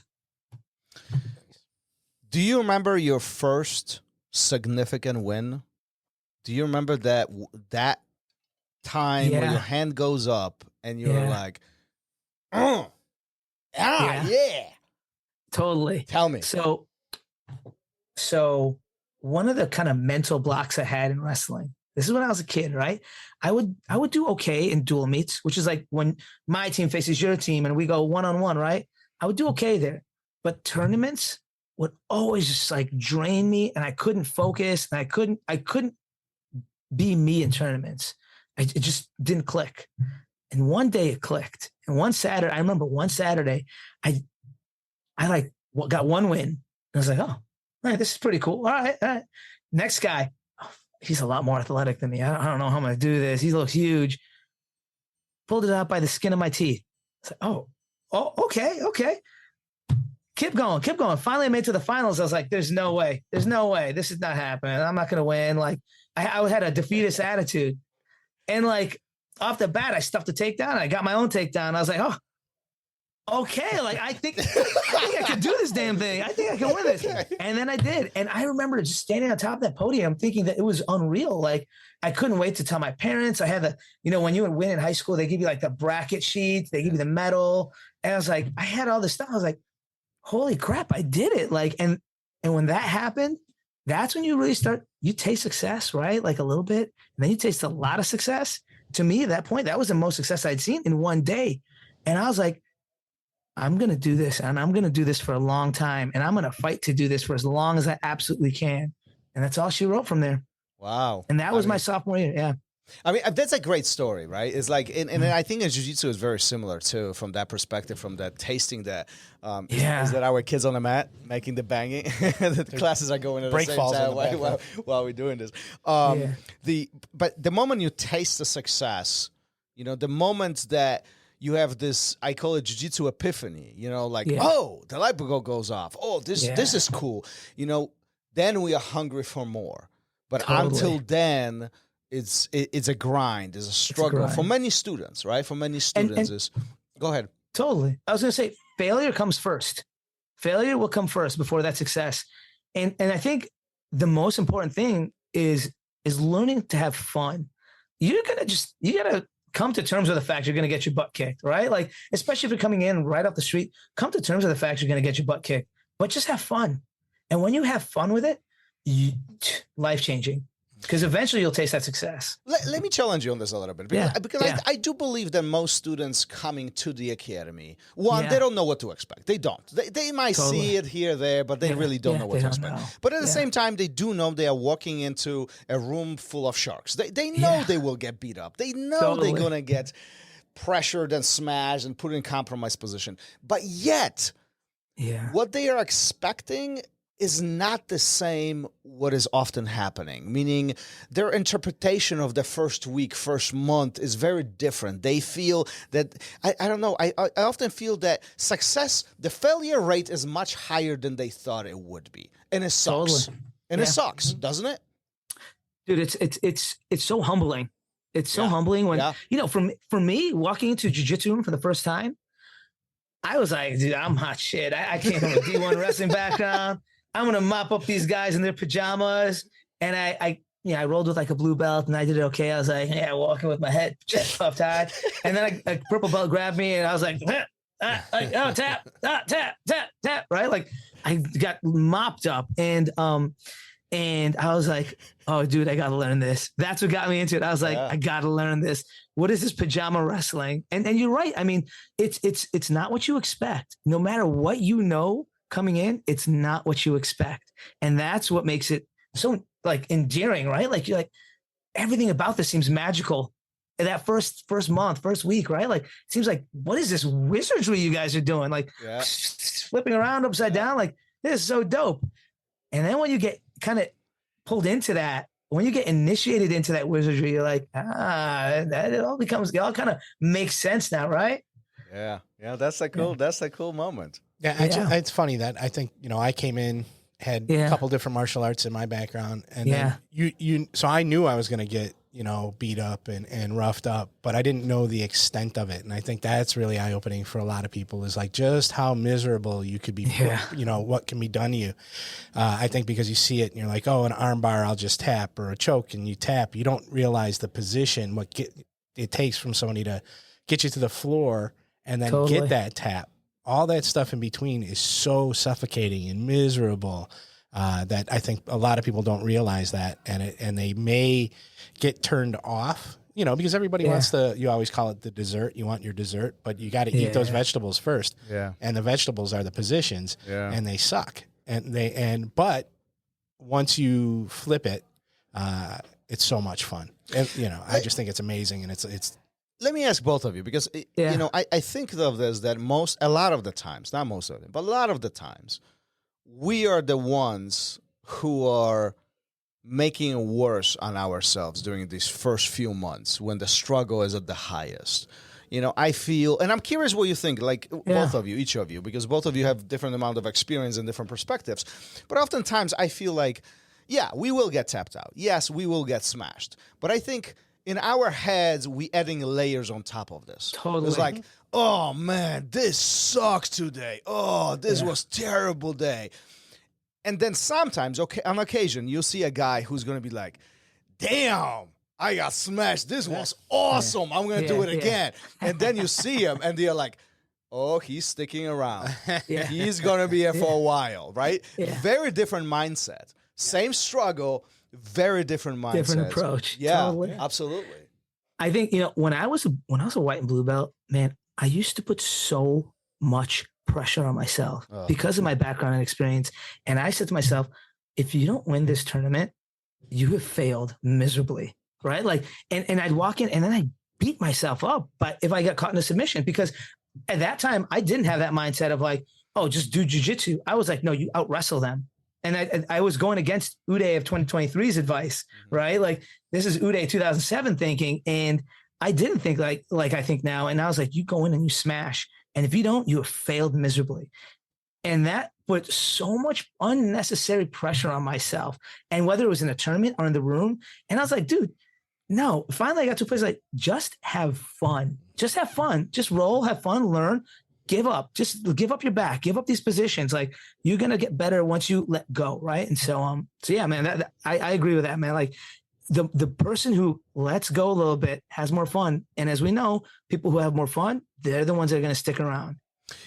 Do you remember your first significant win? Do you remember that time where your hand goes up and you're like, yeah.
Totally.
Tell me.
So one of the kind of mental blocks I had in wrestling, this is when I was a kid, right? I would do okay in dual meets, which is like when my team faces your team and we go one-on-one, right? I would do okay there. But tournaments would always just like drain me, and I couldn't focus, and I couldn't be me in tournaments. it just didn't click. And one day it clicked. And I remember one Saturday, I like got one win. I was like, oh, all right, this is pretty cool. All right. Next guy, he's a lot more athletic than me. I don't know how I'm going to do this. He looks huge. Pulled it out by the skin of my teeth. I was like, oh, okay. Keep going. Finally, I made it to the finals. I was like, there's no way. This is not happening. I'm not going to win. Like, I had a defeatist attitude. And like, off the bat, I stuffed the takedown. I got my own takedown. I was like, oh, okay. Like, I think I could do this damn thing. I think I can win this. And then I did. And I remember just standing on top of that podium thinking that it was unreal. Like, I couldn't wait to tell my parents. I had when you would win in high school, they give you like the bracket sheet, they give you the medal. And I was like, I had all this stuff. I was like, holy crap, I did it. Like, and when that happened, that's when you really you taste success, right? Like a little bit. And then you taste a lot of success. To me, at that point, that was the most success I'd seen in one day. And I was like, I'm going to do this, and I'm going to do this for a long time, and I'm going to fight to do this for as long as I absolutely can. And that's all she wrote from there.
Wow.
And that was my sophomore year. Yeah.
I mean, that's a great story, right? It's like, and I think in jiu-jitsu is very similar too, from that perspective, from that tasting that. Is that our kids on the mat making the banging? The classes are going at the same time while we're doing this. But the moment you taste the success, the moment that you have this, I call it jiu-jitsu epiphany, oh, the light bulb goes off. Oh, this is cool. Then we are hungry for more. But until then, it's a grind, it's a struggle for many students, right? For many students, go ahead.
Totally. I was going to say, failure comes first. Failure will come first before that success. And I think the most important thing is learning to have fun. You got to come to terms with the fact you're going to get your butt kicked, right? Like, especially if you're coming in right off the street, come to terms with the fact you're going to get your butt kicked, but just have fun. And when you have fun with it, life-changing. Because eventually you'll taste that success.
Let me challenge you on this a little bit. Because I do believe that most students coming to the academy, they don't know what to expect. They don't. They might see it here, there, but they really don't know what to expect. But at the same time, they do know they are walking into a room full of sharks. They know they will get beat up. They know they're going to get pressured and smashed and put in compromised position. But yet, what they are expecting is not the same what is often happening, meaning their interpretation of the first week, first month is very different. They feel that, I don't know, I often feel that the failure rate is much higher than they thought it would be. And it sucks.
Totally.
And it sucks, doesn't it?
Dude, it's so humbling. It's so humbling when, for me, walking into a jiu-jitsu room for the first time, I was like, dude, I'm hot shit. I came from a D1 wrestling background. I'm going to mop up these guys in their pajamas. And I rolled with like a blue belt and I did it okay. I was like, walking with my head chest puffed high. And then a purple belt grabbed me and I was like, tap, right? Like I got mopped up and I was like, oh, dude, I got to learn this. That's what got me into it. I was like, I got to learn this. What is this pajama wrestling? And you're right. I mean, it's not what you expect. No matter what you know, coming in, it's not what you expect. And that's what makes it so like endearing, right? Like you're like, everything about this seems magical. And that first month, first week, right? Like, it seems like, what is this wizardry you guys are doing? Like flipping around upside down. Like, this is so dope. And then when you get kind of pulled into that, when you get initiated into that wizardry, you're like, it all kind of makes sense now, right?
Yeah. That's a cool moment.
Yeah, it's funny that I think, I came in, had a couple different martial arts in my background, and then so I knew I was going to get, beat up and roughed up, but I didn't know the extent of it. And I think that's really eye-opening for a lot of people, is like just how miserable you could be, what can be done to you. I think because you see it and you're like, oh, an arm bar, I'll just tap, or a choke and you tap. You don't realize the position, it takes from somebody to get you to the floor and then get that tap. All that stuff in between is so suffocating and miserable that I think a lot of people don't realize that, and they may get turned off, because everybody wants you always call it the dessert. You want your dessert, but you got to eat those vegetables first. Yeah. And the vegetables are the positions, and they suck. But once you flip it, it's so much fun. And, you know, I just think it's amazing, and it's.
Let me ask both of you, because you know, I think of this that a lot of the times, not most of them, but a lot of the times, we are the ones who are making it worse on ourselves during these first few months when the struggle is at the highest. You know, I feel, and I'm curious what you think, like both of you, each of you, because both of you have different amount of experience and different perspectives. But oftentimes I feel like, yeah, we will get tapped out. Yes, we will get smashed. But I think in our heads, we adding layers on top of this.
Totally.
It's like, oh man, this sucks today. Oh, this was terrible day. And then sometimes, on occasion, you'll see a guy who's going to be like, damn, I got smashed. This was awesome. I'm going to do it again. And then you see him, and they're like, oh, he's sticking around. He's going to be here for a while, right? Very different mindset. Same struggle, very different mindset.
Different approach.
Yeah,
totally.
Absolutely.
I think, you know, when I was a white and blue belt, man, I used to put so much pressure on myself because of my background and experience. And I said to myself, if you don't win this tournament, you have failed miserably. Right. Like, and I'd walk in and then I'd beat myself up. But if I got caught in a submission, because at that time I didn't have that mindset of like, oh, just do jujitsu. I was like, no, you out wrestle them. And I was going against Uday of 2023's advice, right? Like, this is Uday 2007 thinking. And I didn't think like I think now. And I was like, you go in and you smash. And if you don't, you have failed miserably. And that put so much unnecessary pressure on myself. And whether it was in a tournament or in the room. And I was like, dude, no. Finally, I got to a place like, just have fun. Just have fun. Just roll, have fun, learn, give up. Just give up your back. Give up these positions. Like, you're going to get better once you let go, right? And so yeah, man, I agree with that, man. Like, the person who lets go a little bit has more fun. And as we know, people who have more fun, they're the ones that are going to stick around.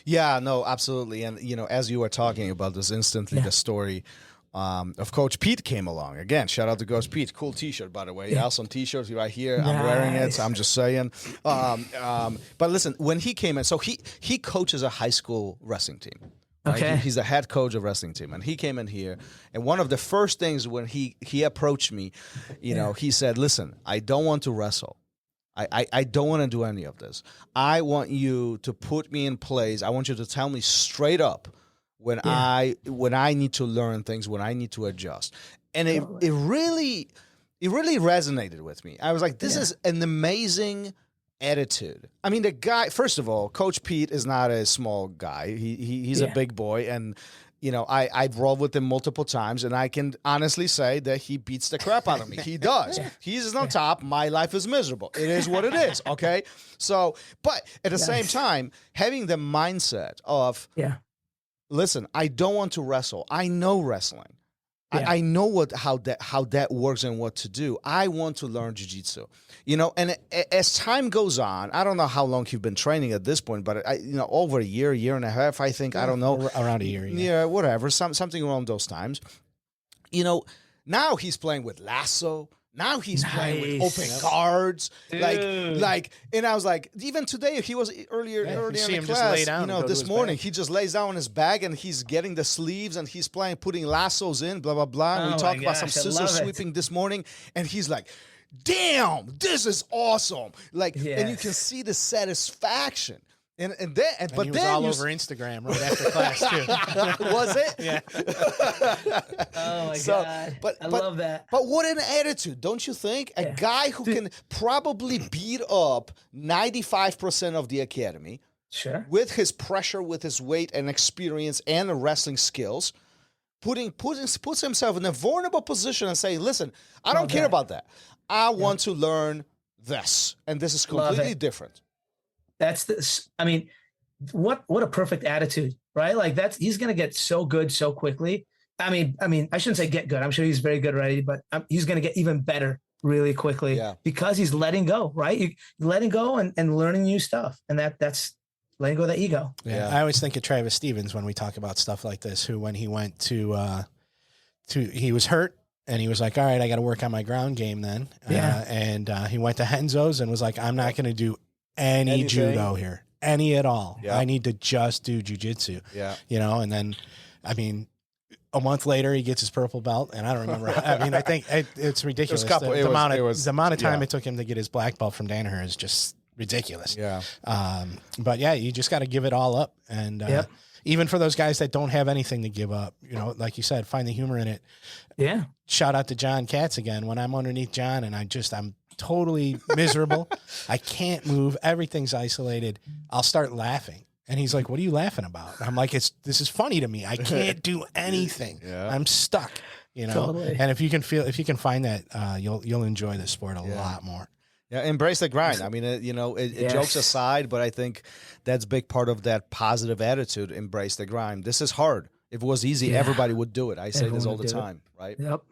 Yeah,
no, absolutely. And, you know, as you were talking about this instantly, the story of Coach Pete came along. Again, shout out to Coach Pete. Cool T-shirt, by the way. Awesome T-shirt right here. Nice. I'm wearing it. I'm just saying. But listen, when he came in, so he coaches a high school wrestling team. Right?
Okay.
He's a head coach of wrestling team. And he came in here. And one of the first things when he approached me, you know, he said, listen, I don't want to wrestle. I don't want to do any of this. I want you to put me in place. I want you to tell me straight up when I need to learn things, when I need to adjust. And it really resonated with me. I was like, this is an amazing attitude. I mean, the guy, first of all, Coach Pete is not a small guy. He's a big boy, and you know, I've rolled with him multiple times, and I can honestly say that he beats the crap out of me. He does. He's on top. My life is miserable. It is what it is, okay? So, but at the same time, having the mindset of, listen, I don't want to wrestle. I know wrestling. I know how that works and what to do. I want to learn jiu-jitsu. You know, and as time goes on, I don't know how long you've been training at this point, but over a year and a half, I think. I don't know,
around a year.
Yeah, whatever, something around those times. You know, now he's playing with lasso. Now he's playing with open guards, like, and I was like, even today he was earlier in the class. You know, this morning he just lays down on his bag and he's getting the sleeves and he's putting lassos in, blah blah blah. And we talked about some scissor sweeping this morning, and he's like, "Damn, this is awesome!" Like, and you can see the satisfaction. And then he was
all over Instagram right after class too.
Was it?
Yeah. Oh my God! I love that.
But what an attitude, don't you think? A guy who can probably beat up 95% of the academy, with his pressure, with his weight and experience and wrestling skills, puts himself in a vulnerable position and saying, "Listen, I don't care about that. I want to learn this, and this is completely different."
I mean, what a perfect attitude, right? Like he's going to get so good so quickly. I mean, I shouldn't say get good. I'm sure he's very good already, but he's going to get even better really quickly because he's letting go, right? You're letting go and learning new stuff. And that's letting go of that ego.
Yeah. I always think of Travis Stevens when we talk about stuff like this, who, when he went to he was hurt. And he was like, all right, I got to work on my ground game then. And he went to Henzo's and was like, I'm not going to do any judo here, any at all. I need to just do jujitsu. You know, and then, I mean, a month later, he gets his purple belt, and I don't remember. I mean, I think it's ridiculous. The amount of time it took him to get his black belt from Danaher is just ridiculous.
Yeah.
But yeah, you just got to give it all up. And even for those guys that don't have anything to give up, you know, like you said, find the humor in it.
Yeah.
Shout out to John Katz again. When I'm underneath John and I'm totally miserable, I can't move. Everything's isolated. I'll start laughing. And he's like, "What are you laughing about?" And I'm like, this is funny to me. I can't do anything. I'm stuck, you know?
Totally.
And if you can find that, you'll enjoy the sport a lot more.
Yeah, embrace the grind. I mean, jokes aside, but I think that's a big part of that positive attitude. Embrace the grind. This is hard. If it was easy, everybody would do it. I say this all the time, right?
Yep.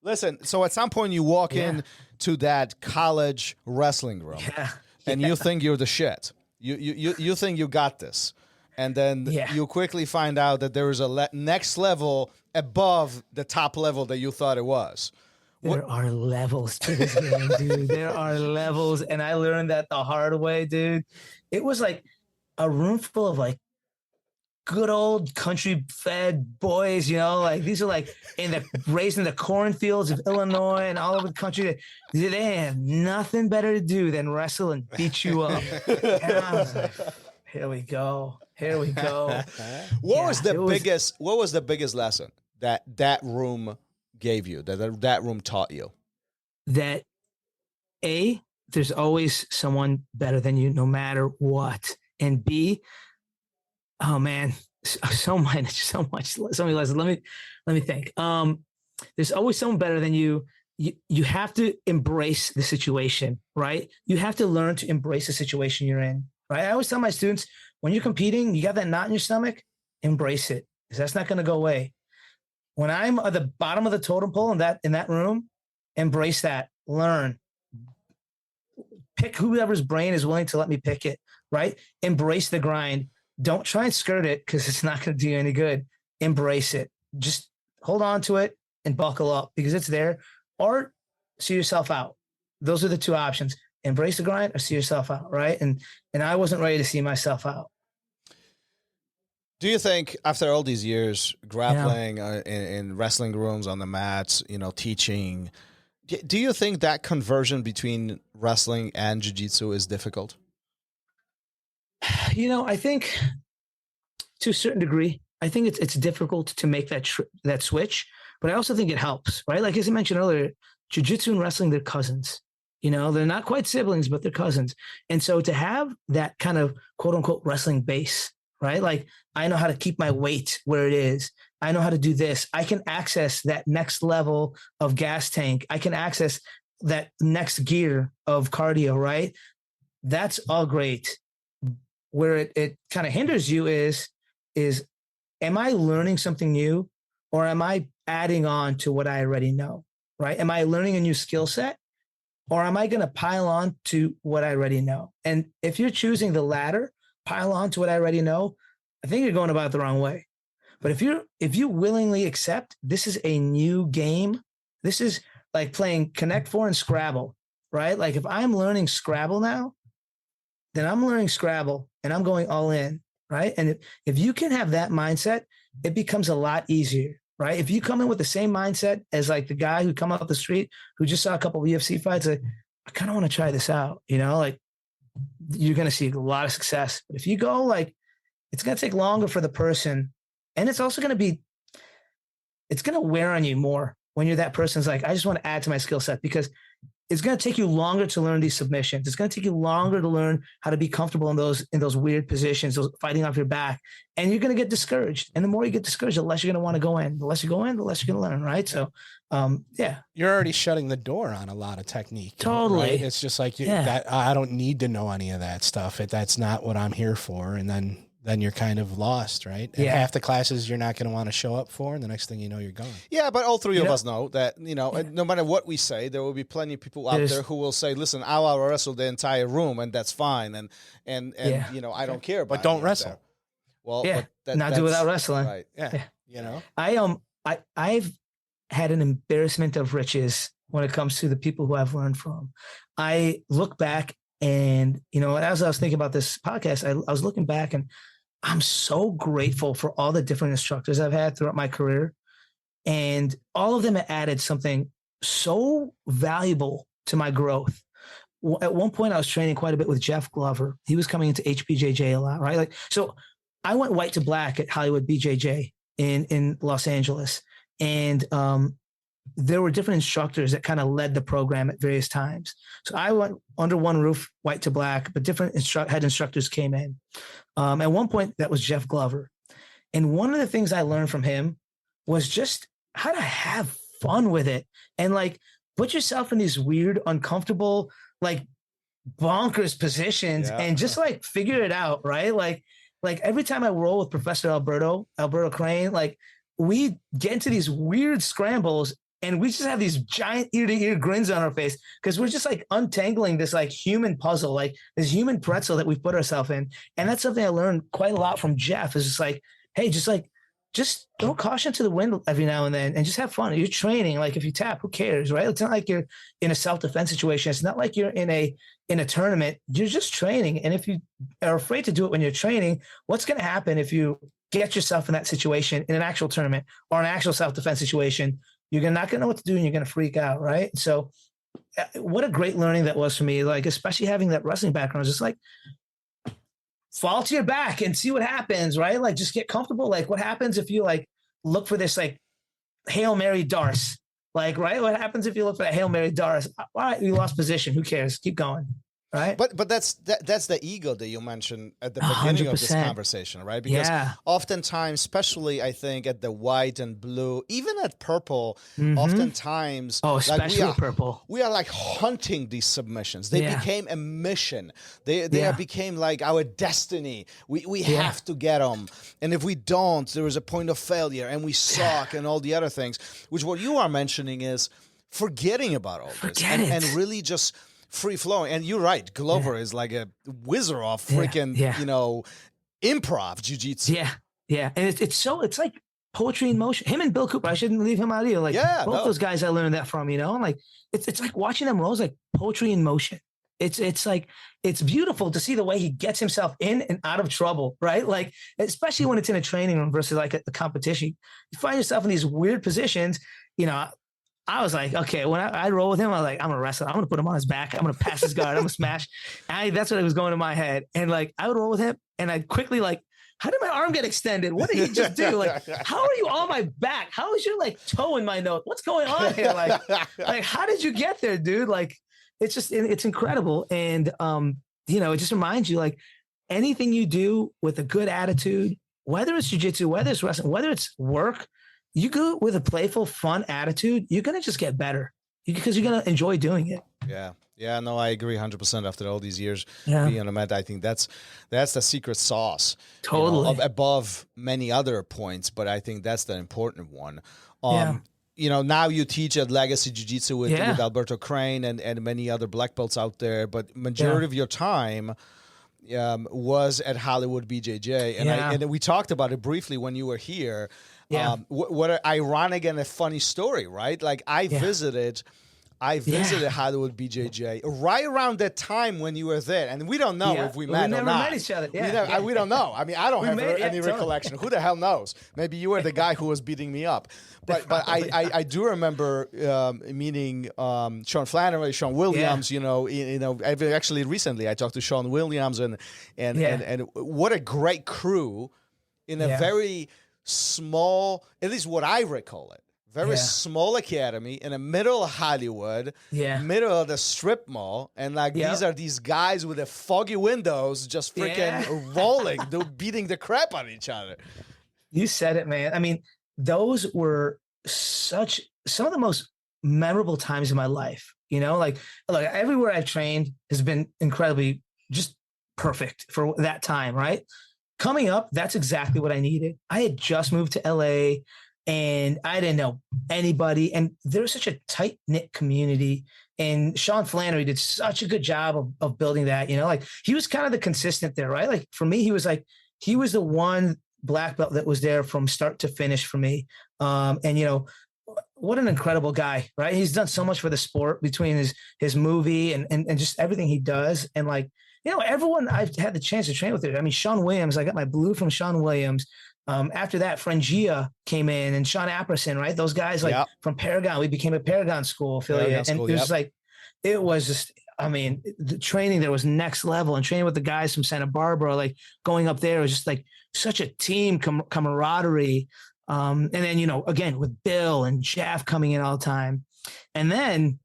Listen, so at some point you walk in to that college wrestling room, and you think you're the shit. You think you got this, and then you quickly find out that there is a next level above the top level that you thought it was.
There are levels to this game, dude. There are levels, and I learned that the hard way, dude. It was like a room full of like good old country-fed boys, you know, like these are like raised in the cornfields of Illinois and all over the country. They have nothing better to do than wrestle and beat you up. And I was like, here we go.
What was the biggest lesson that room gave you, that room taught you?
That there's always someone better than you, no matter what. And B, oh man, so much lessons. Let me think. There's always someone better than you. You have to embrace the situation, right? You have to learn to embrace the situation you're in, right? I always tell my students, when you're competing, you got that knot in your stomach, embrace it, because that's not going to go away. When I'm at the bottom of the totem pole in that room, embrace that, learn, pick whoever's brain is willing to let me pick it, right? Embrace the grind. Don't try and skirt it, because it's not going to do you any good. Embrace it. Just hold on to it and buckle up, because it's there, or see yourself out. Those are the two options. Embrace the grind or see yourself out, right? And I wasn't ready to see myself out.
Do you think after all these years grappling in wrestling rooms, on the mats, you know, teaching, do you think that conversion between wrestling and jiu-jitsu is difficult?
You know, I think to a certain degree, I think it's difficult to make that switch, but I also think it helps, right? Like, as I mentioned earlier, jiu-jitsu and wrestling, they're cousins. You know, they're not quite siblings, but they're cousins. And so to have that kind of quote unquote wrestling base, right? Like, I know how to keep my weight where it is. I know how to do this. I can access that next level of gas tank. I can access that next gear of cardio, right? That's all great. Where it kind of hinders you is, am I learning something new, or am I adding on to what I already know, right? Am I learning a new skill set, or am I going to pile on to what I already know? And if you're choosing the latter, pile on to what I already know, I think you're going about it the wrong way. But if you willingly accept this is a new game, this is like playing Connect 4 and Scrabble, right? Like, if I'm learning Scrabble now, then I'm learning Scrabble and I'm going all in, right? And if you can have that mindset, it becomes a lot easier, right? If you come in with the same mindset as like the guy who come off the street who just saw a couple of UFC fights, like, I kind of want to try this out, you know, like, you're going to see a lot of success. But if you go like, it's going to take longer for the person, and it's also going to wear on you more when you're that person's like, I just want to add to my skill set, because it's going to take you longer to learn these submissions. It's going to take you longer to learn how to be comfortable in those weird positions, those fighting off your back. And you're going to get discouraged. And the more you get discouraged, the less you're going to want to go in. The less you go in, the less you're going to learn, right? So, You're
already shutting the door on a lot of technique.
Totally.
Right? It's just like, that I don't need to know any of that stuff. That's not what I'm here for. And then you're kind of lost, right? And half the classes you're not going to want to show up for, and the next thing you know, you're gone.
Yeah, but all three of us know that, you know, no matter what we say, there will be plenty of people out there who will say, listen, I'll wrestle the entire room, and that's fine. And you know, I don't care about
But don't wrestle.
There. Well,
not do without wrestling.
Right.
Yeah. You know?
I've had an embarrassment of riches when it comes to the people who I've learned from. I look back, and, you know, as I was thinking about this podcast, I was looking back, and I'm so grateful for all the different instructors I've had throughout my career, And all of them added something so valuable to my growth. At one point, I was training quite a bit with Jeff Glover. He was coming into IBJJF a lot, right? Like, so I went white to black at Hollywood BJJ in Los Angeles. And there were different instructors that kind of led the program at various times. So I went under one roof, white to black, but different head instructors came in. At one point, that was Jeff Glover. And one of the things I learned from him was just how to have fun with it and like put yourself in these weird, uncomfortable, like bonkers positions and just like figure it out, right? Like every time I roll with Professor Alberto Crane, like we get into these weird scrambles and we just have these giant ear-to-ear grins on our face because we're just like untangling this like human puzzle, like this human pretzel that we've put ourselves in. And that's something I learned quite a lot from Jeff is just like, hey, just throw caution to the wind every now and then and just have fun. You're training. Like if you tap, who cares, right? It's not like you're in a self-defense situation. It's not like you're in a tournament. You're just training. And if you are afraid to do it when you're training, what's going to happen if you get yourself in that situation in an actual tournament or an actual self-defense situation? You're not going to know what to do and you're going to freak out, right? So what a great learning that was for me, like especially having that wrestling background. Just like, fall to your back and see what happens, right? Like just get comfortable. Like what happens if you like look for this like Hail Mary Darce, like, right? What happens if you look for that Hail Mary Darce? All right, you lost position. Who cares? Keep going. Right.
But that's the ego that you mentioned at the beginning
100%.
of this conversation, right? Because oftentimes, especially I think at the white and blue, even at purple, oftentimes,
especially like purple,
we are like hunting these submissions. They became a mission. They became like our destiny. We have to get them, and if we don't, there is a point of failure, and we suck, and all the other things. Which what you are mentioning is forgetting about all this and really just free flowing. And you're right, Glover is like a wizard of freaking improv jiu-jitsu.
And it's like poetry in motion. Him and Bill Cooper, I shouldn't leave him out either. Like both those guys I learned that from, and like it's like watching them roll is like poetry in motion. It's like it's beautiful to see the way he gets himself in and out of trouble, right? Like especially when it's in a training room versus like a competition. You find yourself in these weird positions, I was like, okay, when I roll with him, I was like, I'm going to wrestle. I'm going to put him on his back. I'm going to pass his guard. I'm going to smash. That's what was going in my head. And like, I would roll with him and I'd quickly like, how did my arm get extended? What did he just do? Like, how are you on my back? How is your like toe in my nose? What's going on here? Like how did you get there, dude? Like, it's incredible. And, it just reminds you like anything you do with a good attitude, whether it's jiu-jitsu, whether it's wrestling, whether it's work, you go with a playful, fun attitude, you're going to just get better because you're going to enjoy doing it.
Yeah, no, I agree 100% after all these years being on the mat. I think that's the secret sauce.
Totally.
Above many other points, but I think that's the important one. Now you teach at Legacy Jiu Jitsu with Alberto Crane and many other black belts out there, but majority of your time was at Hollywood BJJ. And we talked about it briefly when you were here. What an ironic and a funny story, right? Like I visited Hollywood BJJ right around that time when you were there, and we don't know if we met or not. We never met
each other.
We don't know. I mean, I don't have any recollection. Who the hell knows? Maybe you were the guy who was beating me up. But I do remember meeting Sean Flannery, Sean Williams. Actually recently I talked to Sean Williams and what a great crew in a very small, at least what I recall it, very small academy in the middle of Hollywood, middle of the strip mall, and like these are these guys with the foggy windows just freaking rolling, beating the crap out of each other.
You said it, man. I mean, those were some of the most memorable times in my life. Like everywhere I've trained has been incredibly just perfect for that time, right? Coming up, that's exactly what I needed. I had just moved to LA and I didn't know anybody. And there was such a tight-knit community. And Sean Flannery did such a good job of building that, like he was kind of the consistent there, right? Like for me, he was the one black belt that was there from start to finish for me. What an incredible guy, right? He's done so much for the sport between his movie and just everything he does. And like, everyone I've had the chance to train with it. I mean, Sean Williams, I got my blue from Sean Williams. After that, Frangia came in and Sean Apperson, right? Those guys like from Paragon, we became a Paragon school affiliate. And it was like, it was just, I mean, the training there was next level, and training with the guys from Santa Barbara, like going up there was just like such a team camaraderie. And then, you know, again, with Bill and Jeff coming in all the time. And then,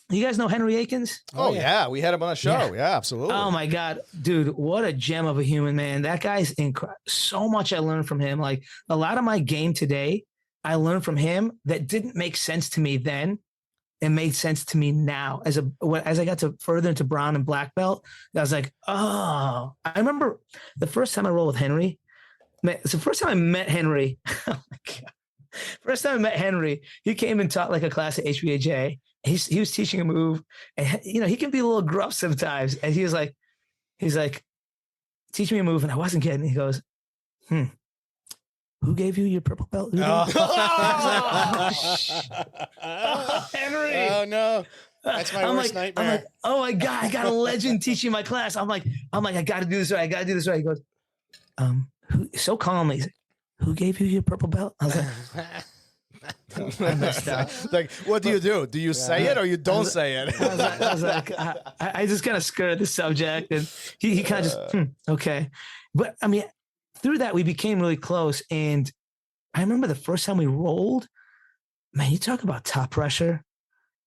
you guys know Henry Akins?
Oh, yeah. We had him on the show. Yeah, absolutely.
Oh, my God. Dude, what a gem of a human, man. That guy's incredible. So much I learned from him. Like, a lot of my game today, I learned from him that didn't make sense to me then. It made sense to me now. As I got to further into brown and black belt, I was like, oh. I remember the first time I rolled with Henry. It's the first time I met Henry. Oh, my God. First time I met Henry, he came and taught like a class at IBJJF. He was teaching a move, and you know, he can be a little gruff sometimes. And he's like, teach me a move. And I wasn't kidding. He goes, who gave you your purple belt? Oh, Henry.
Oh no. That's my worst nightmare.
I'm like, oh my God, I got a legend teaching my class. I'm like, I got to do this right. I got to do this right. He goes, so calmly, he's like, who gave you your purple belt? I was like, I messed up.
Like, what do you do? Do you say it or you don't say it?
I was like, I just kind of skirted the subject, and he kind of just, okay. But I mean, through that, we became really close. And I remember the first time we rolled, man, you talk about top pressure.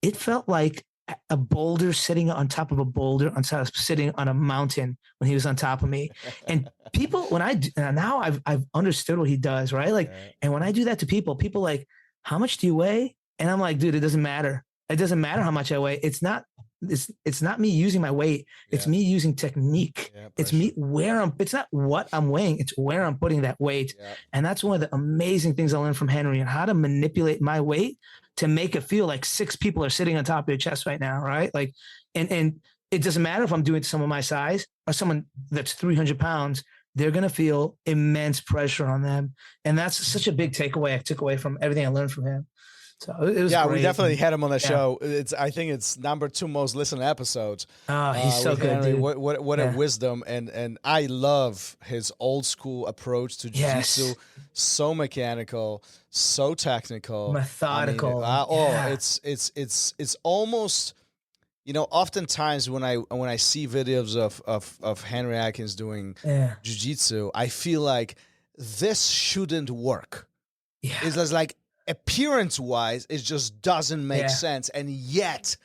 It felt like a boulder sitting on top of a boulder, sitting on a mountain when he was on top of me. And people, now I've understood what he does, right? Like, and when I do that to people like, how much do you weigh? And I'm like, dude, it doesn't matter. It doesn't matter how much I weigh. It's not me using my weight. It's me using technique. It's me it's not what I'm weighing. It's where I'm putting that weight. And that's one of the amazing things I learned from Henry, and how to manipulate my weight to make it feel like 6 people are sitting on top of your chest right now. Right. Like, and it doesn't matter if I'm doing it to someone my size or someone that's 300 pounds, they're going to feel immense pressure on them. And that's such a big takeaway I took away from everything I learned from him. So it was great.
We definitely had him on the show. I think it's number 2 most listened episodes.
Oh, he's so good,
Henry.
dude.
What a wisdom, and I love his old school approach to jiu-jitsu. So mechanical, so technical,
methodical.
I mean, it's almost, you know, oftentimes when I see videos of Henry Akins doing jiu-jitsu, I feel like this shouldn't work.
Yeah.
It's just like, appearance-wise, it just doesn't make sense, and yet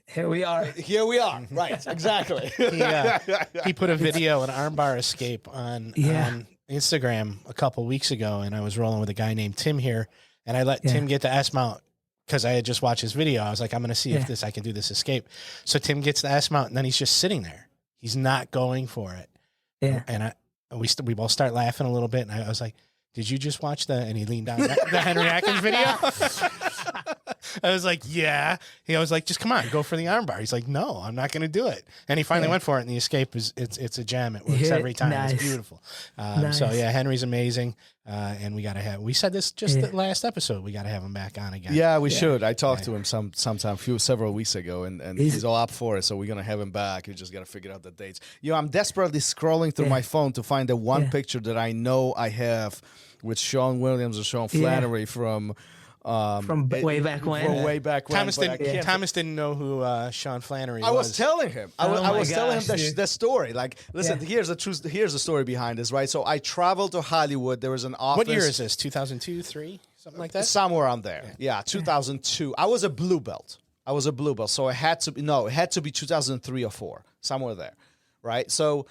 here we are.
Right, exactly.
He put a video, an armbar escape on Instagram a couple weeks ago, and I was rolling with a guy named Tim here, and I let Tim get the S mount because I had just watched his video. I was like, I'm going to see if I can do this escape. So Tim gets the S mount, and then he's just sitting there. He's not going for it.
Yeah.
And we both start laughing a little bit, and I was like, did you just watch and he leaned down, the Henry Akins video? I was like, yeah. I was like, just come on, go for the armbar. He's like, no, I'm not going to do it. And he finally went for it, and the escape it's a gem. It works every time.
Nice.
It's beautiful. So yeah, Henry's amazing. And we said this just the last episode, we got to have him back on again.
Yeah, we should. I talked to him several weeks ago, and he's all up for it. So we're going to have him back. We just got to figure out the dates. You know, I'm desperately scrolling through my phone to find the one picture that I know I have with Sean Williams or Sean Flannery from
way back when.
From way back when.
Thomas didn't know who Sean Flannery was.
I was telling him. I was telling him the story. Like, listen, here's the story behind this, right? So I traveled to Hollywood. There was an office.
What year is this? 2002, 3? Something like that?
Somewhere on there. Yeah, 2002. I was a blue belt. So it had to be 2003 or 4, somewhere there, right? So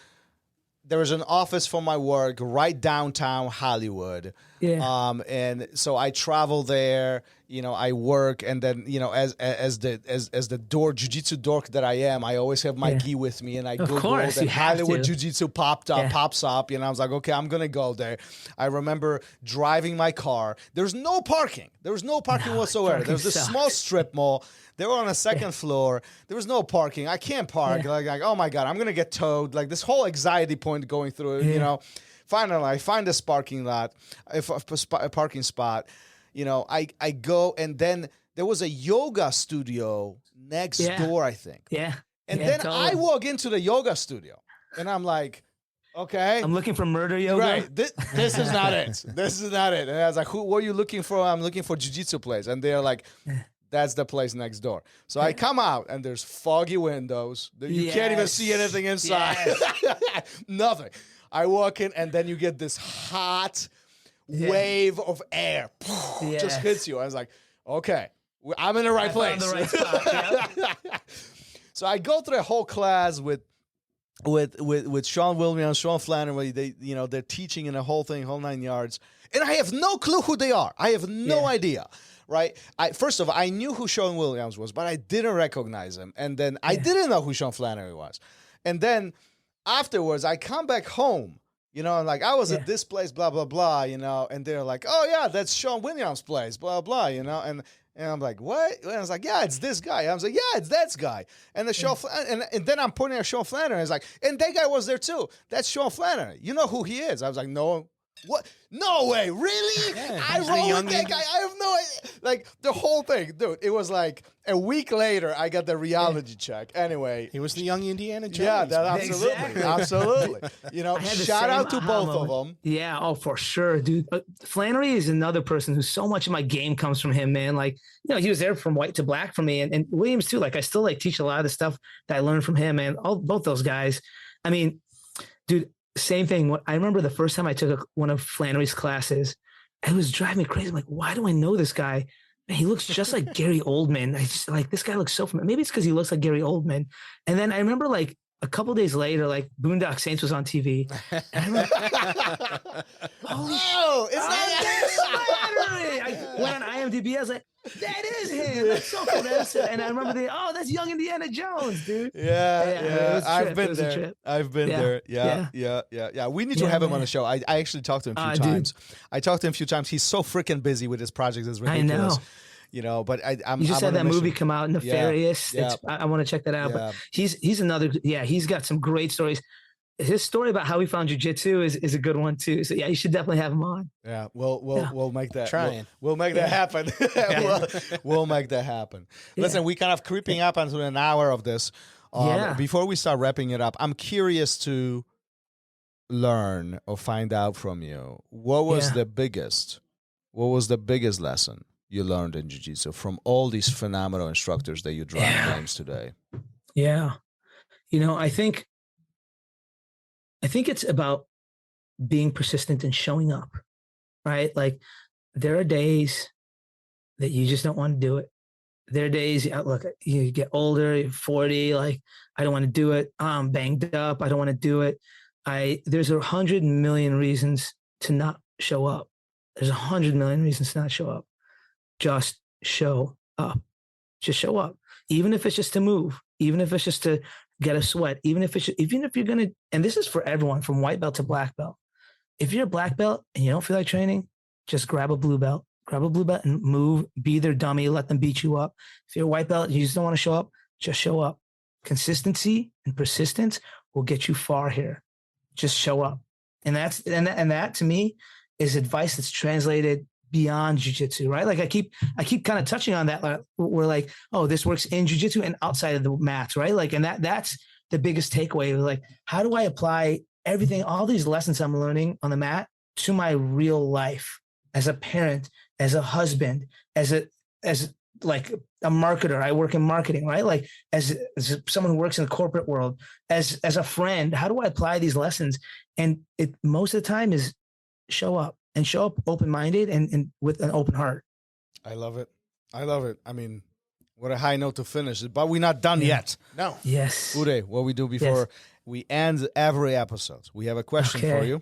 there was an office for my work right downtown Hollywood.
Yeah.
And so I travel there, you know, I work, and then, you know, as the jiu-jitsu dork that I am, I always have my gi with me, and I Googled, and Hollywood jiu-jitsu pops up, and I was like, okay, I'm going to go there. I remember driving my car. There's no parking. There was no parking whatsoever. There was this small strip mall. They were on a second floor. There was no parking. I can't park. Like, oh my God, I'm going to get towed. Like, this whole anxiety point going through it, you know. Finally, I find this parking lot, a parking spot. You know, I go, and then there was a yoga studio next door, I think.
Yeah.
And then I walk into the yoga studio, and I'm like, Okay.
I'm looking for murder yoga.
Right. This is not it. This is not it. And I was like, what are you looking for? I'm looking for jiu-jitsu place. And they're like, that's the place next door. So I come out and there's foggy windows. You can't even see anything inside. Yes. Nothing. I walk in and then you get this hot wave of air. Just hits you. I was like, okay, I'm in the right place.
The right spot.
So I go through a whole class with Sean Williams, Sean Flannery. They're teaching in the whole thing, whole 9 yards. And I have no clue who they are. I have no idea. Right. First of all, I knew who Sean Williams was, but I didn't recognize him. And then I didn't know who Sean Flannery was. And then afterwards, I come back home, and like, I was at this place, blah, blah, blah, and they're like, oh, yeah, that's Sean Williams' place, blah, blah, and I'm like, what? And I was like, yeah, it's this guy. I was like, yeah, it's that guy. And the Sean and then I'm pointing at Sean Flannery. I was like, and that guy was there too. That's Sean Flannery. You know who he is? I was like, no. What? No way. Really?
Yeah,
I rolled with that guy. I have no idea. Like, the whole thing. Dude, it was like a week later, I got the reality check. Anyway.
He was the young Indiana Jones.
Yeah, absolutely.
Exactly.
Absolutely. Shout out to both of them.
Yeah. Oh, for sure, dude. Flannery is another person who so much of my game comes from him, man. Like, he was there from white to black for me. And Williams too. Like, I still teach a lot of the stuff that I learned from him, and both those guys. I mean, dude, same thing. I remember the first time I took one of Flannery's classes, it was driving me crazy. I'm like, why do I know this guy? Man, he looks just like Gary Oldman. I just like, this guy looks so familiar. Maybe it's because he looks like Gary Oldman. And then I remember like a couple days later, like Boondock Saints was on TV. And I remember,
it's not
Flannery. I went on IMDb. I was like, that is him. That's so cool. And I remember that's young Indiana Jones, dude.
Yeah. I've been there. Yeah. We need to have him on the show. I actually talked to him a few times. I talked to him a few times. He's so freaking busy with his projects. It's ridiculous.
I know.
But I'm.
You just
had
that movie come out, Nefarious.
Yeah.
I want to check that out.
Yeah.
But he's another. Yeah, he's got some great stories. His story about how he found jiu-jitsu is a good one too. So yeah, you should definitely have him on.
Yeah, we'll make that.
Trying.
We'll make that happen. we'll make that happen. Listen, we kind of creeping up onto an hour of this. Before we start wrapping it up, I'm curious to learn or find out from you what was the biggest lesson you learned in jiu-jitsu from all these phenomenal instructors that you draw names today.
Yeah, I think it's about being persistent and showing up, right? Like, there are days that you just don't want to do it. There are days, look, you get older, you're 40, like, I don't want to do it. I'm banged up. I don't want to do it. There's 100 million reasons to not show up. There's 100 million reasons to not show up. Just show up. Just show up. Even if it's just to move, even if it's just to get a sweat, even if you're going to, and this is for everyone from white belt to black belt. If you're a black belt and you don't feel like training, just grab a blue belt and move, be their dummy, let them beat you up. If you're a white belt and you just don't want to show up, just show up. Consistency and persistence will get you far here. Just show up. And that to me is advice that's translated beyond jiu-jitsu, right? Like I keep kind of touching on that. Like, we're like, oh, this works in jiu-jitsu and outside of the mats, right? Like, and that's the biggest takeaway. Like, how do I apply everything, all these lessons I'm learning on the mat to my real life as a parent, as a husband, as like a marketer? I work in marketing, right? Like as someone who works in the corporate world, as a friend, how do I apply these lessons? And it most of the time is show up open-minded and with an open heart.
I love it. I mean, what a high note to finish, but we're not done yet.
No.
Yes.
Uday, what we do before we end every episode, we have a question for you.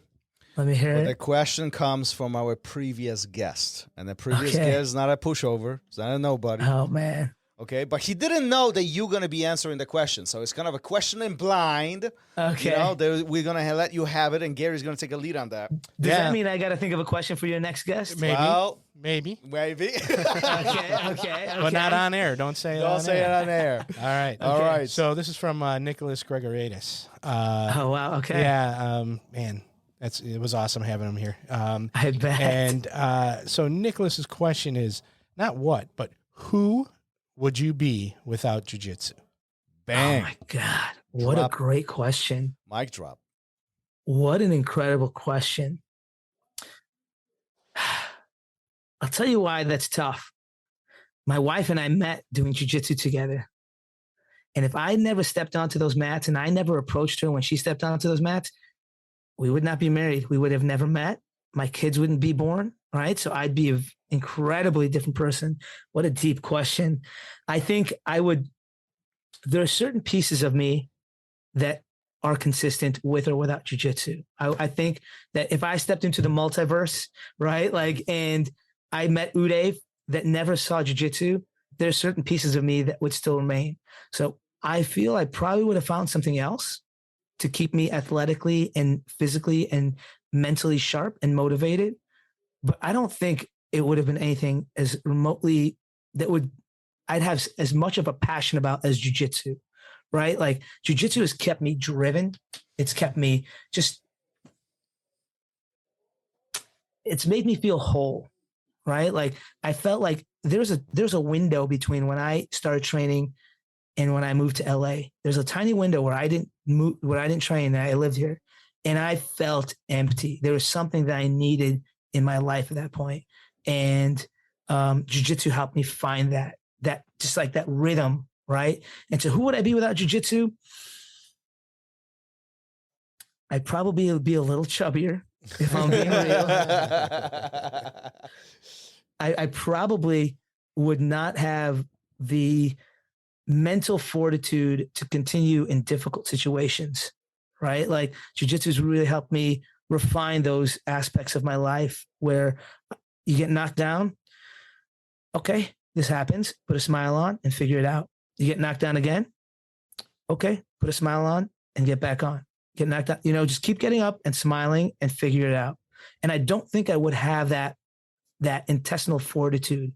Let me hear it.
The question comes from our previous guest, and the previous guest is not a pushover. It's not a nobody.
Oh, man.
Okay, but he didn't know that you're going to be answering the question. So it's kind of a question in blind.
Okay.
We're going to let you have it, and Gary's going to take a lead on that.
Does that mean I got to think of a question for your next guest?
Maybe.
Well,
maybe.
Okay.
But not on air. Don't say it on air.
Don't say it on air.
All right. So this is from Nicholas Greoriades.
Oh, wow. Okay.
Yeah, man. It was awesome having him here.
I bet.
And so Nicholas's question is not what, but who would you be without jiu-jitsu?
Bang.
Oh my God. What a great question.
Mic drop.
What an incredible question. I'll tell you why that's tough. My wife and I met doing jiu-jitsu together. And if I never stepped onto those mats and I never approached her when she stepped onto those mats, we would not be married. We would have never met. My kids wouldn't be born, right? So I'd be an incredibly different person. What a deep question. I think there are certain pieces of me that are consistent with or without jiu-jitsu. I think that if I stepped into the multiverse, right? And I met Uday that never saw jiu-jitsu, there's certain pieces of me that would still remain. So I feel I probably would have found something else to keep me athletically and physically and mentally sharp and motivated. But I don't think it would have been anything as remotely I'd have as much of a passion about as jiu-jitsu, right? Like jiu-jitsu has kept me driven. It's kept me it's made me feel whole, right? Like I felt like there's a window between when I started training and when I moved to LA. There's a tiny window where I didn't train, and I lived here, and I felt empty. There was something that I needed in my life at that point. And jiu-jitsu helped me find that just like that rhythm, right? And so who would I be without jiu-jitsu? I'd probably be a little chubbier, if I'm being real. I probably would not have the mental fortitude to continue in difficult situations, right? Like jiu-jitsu has really helped me refine those aspects of my life where you get knocked down. Okay, this happens. Put a smile on and figure it out. You get knocked down again. Okay, put a smile on and get back on. Get knocked down. Just keep getting up and smiling and figure it out. And I don't think I would have that intestinal fortitude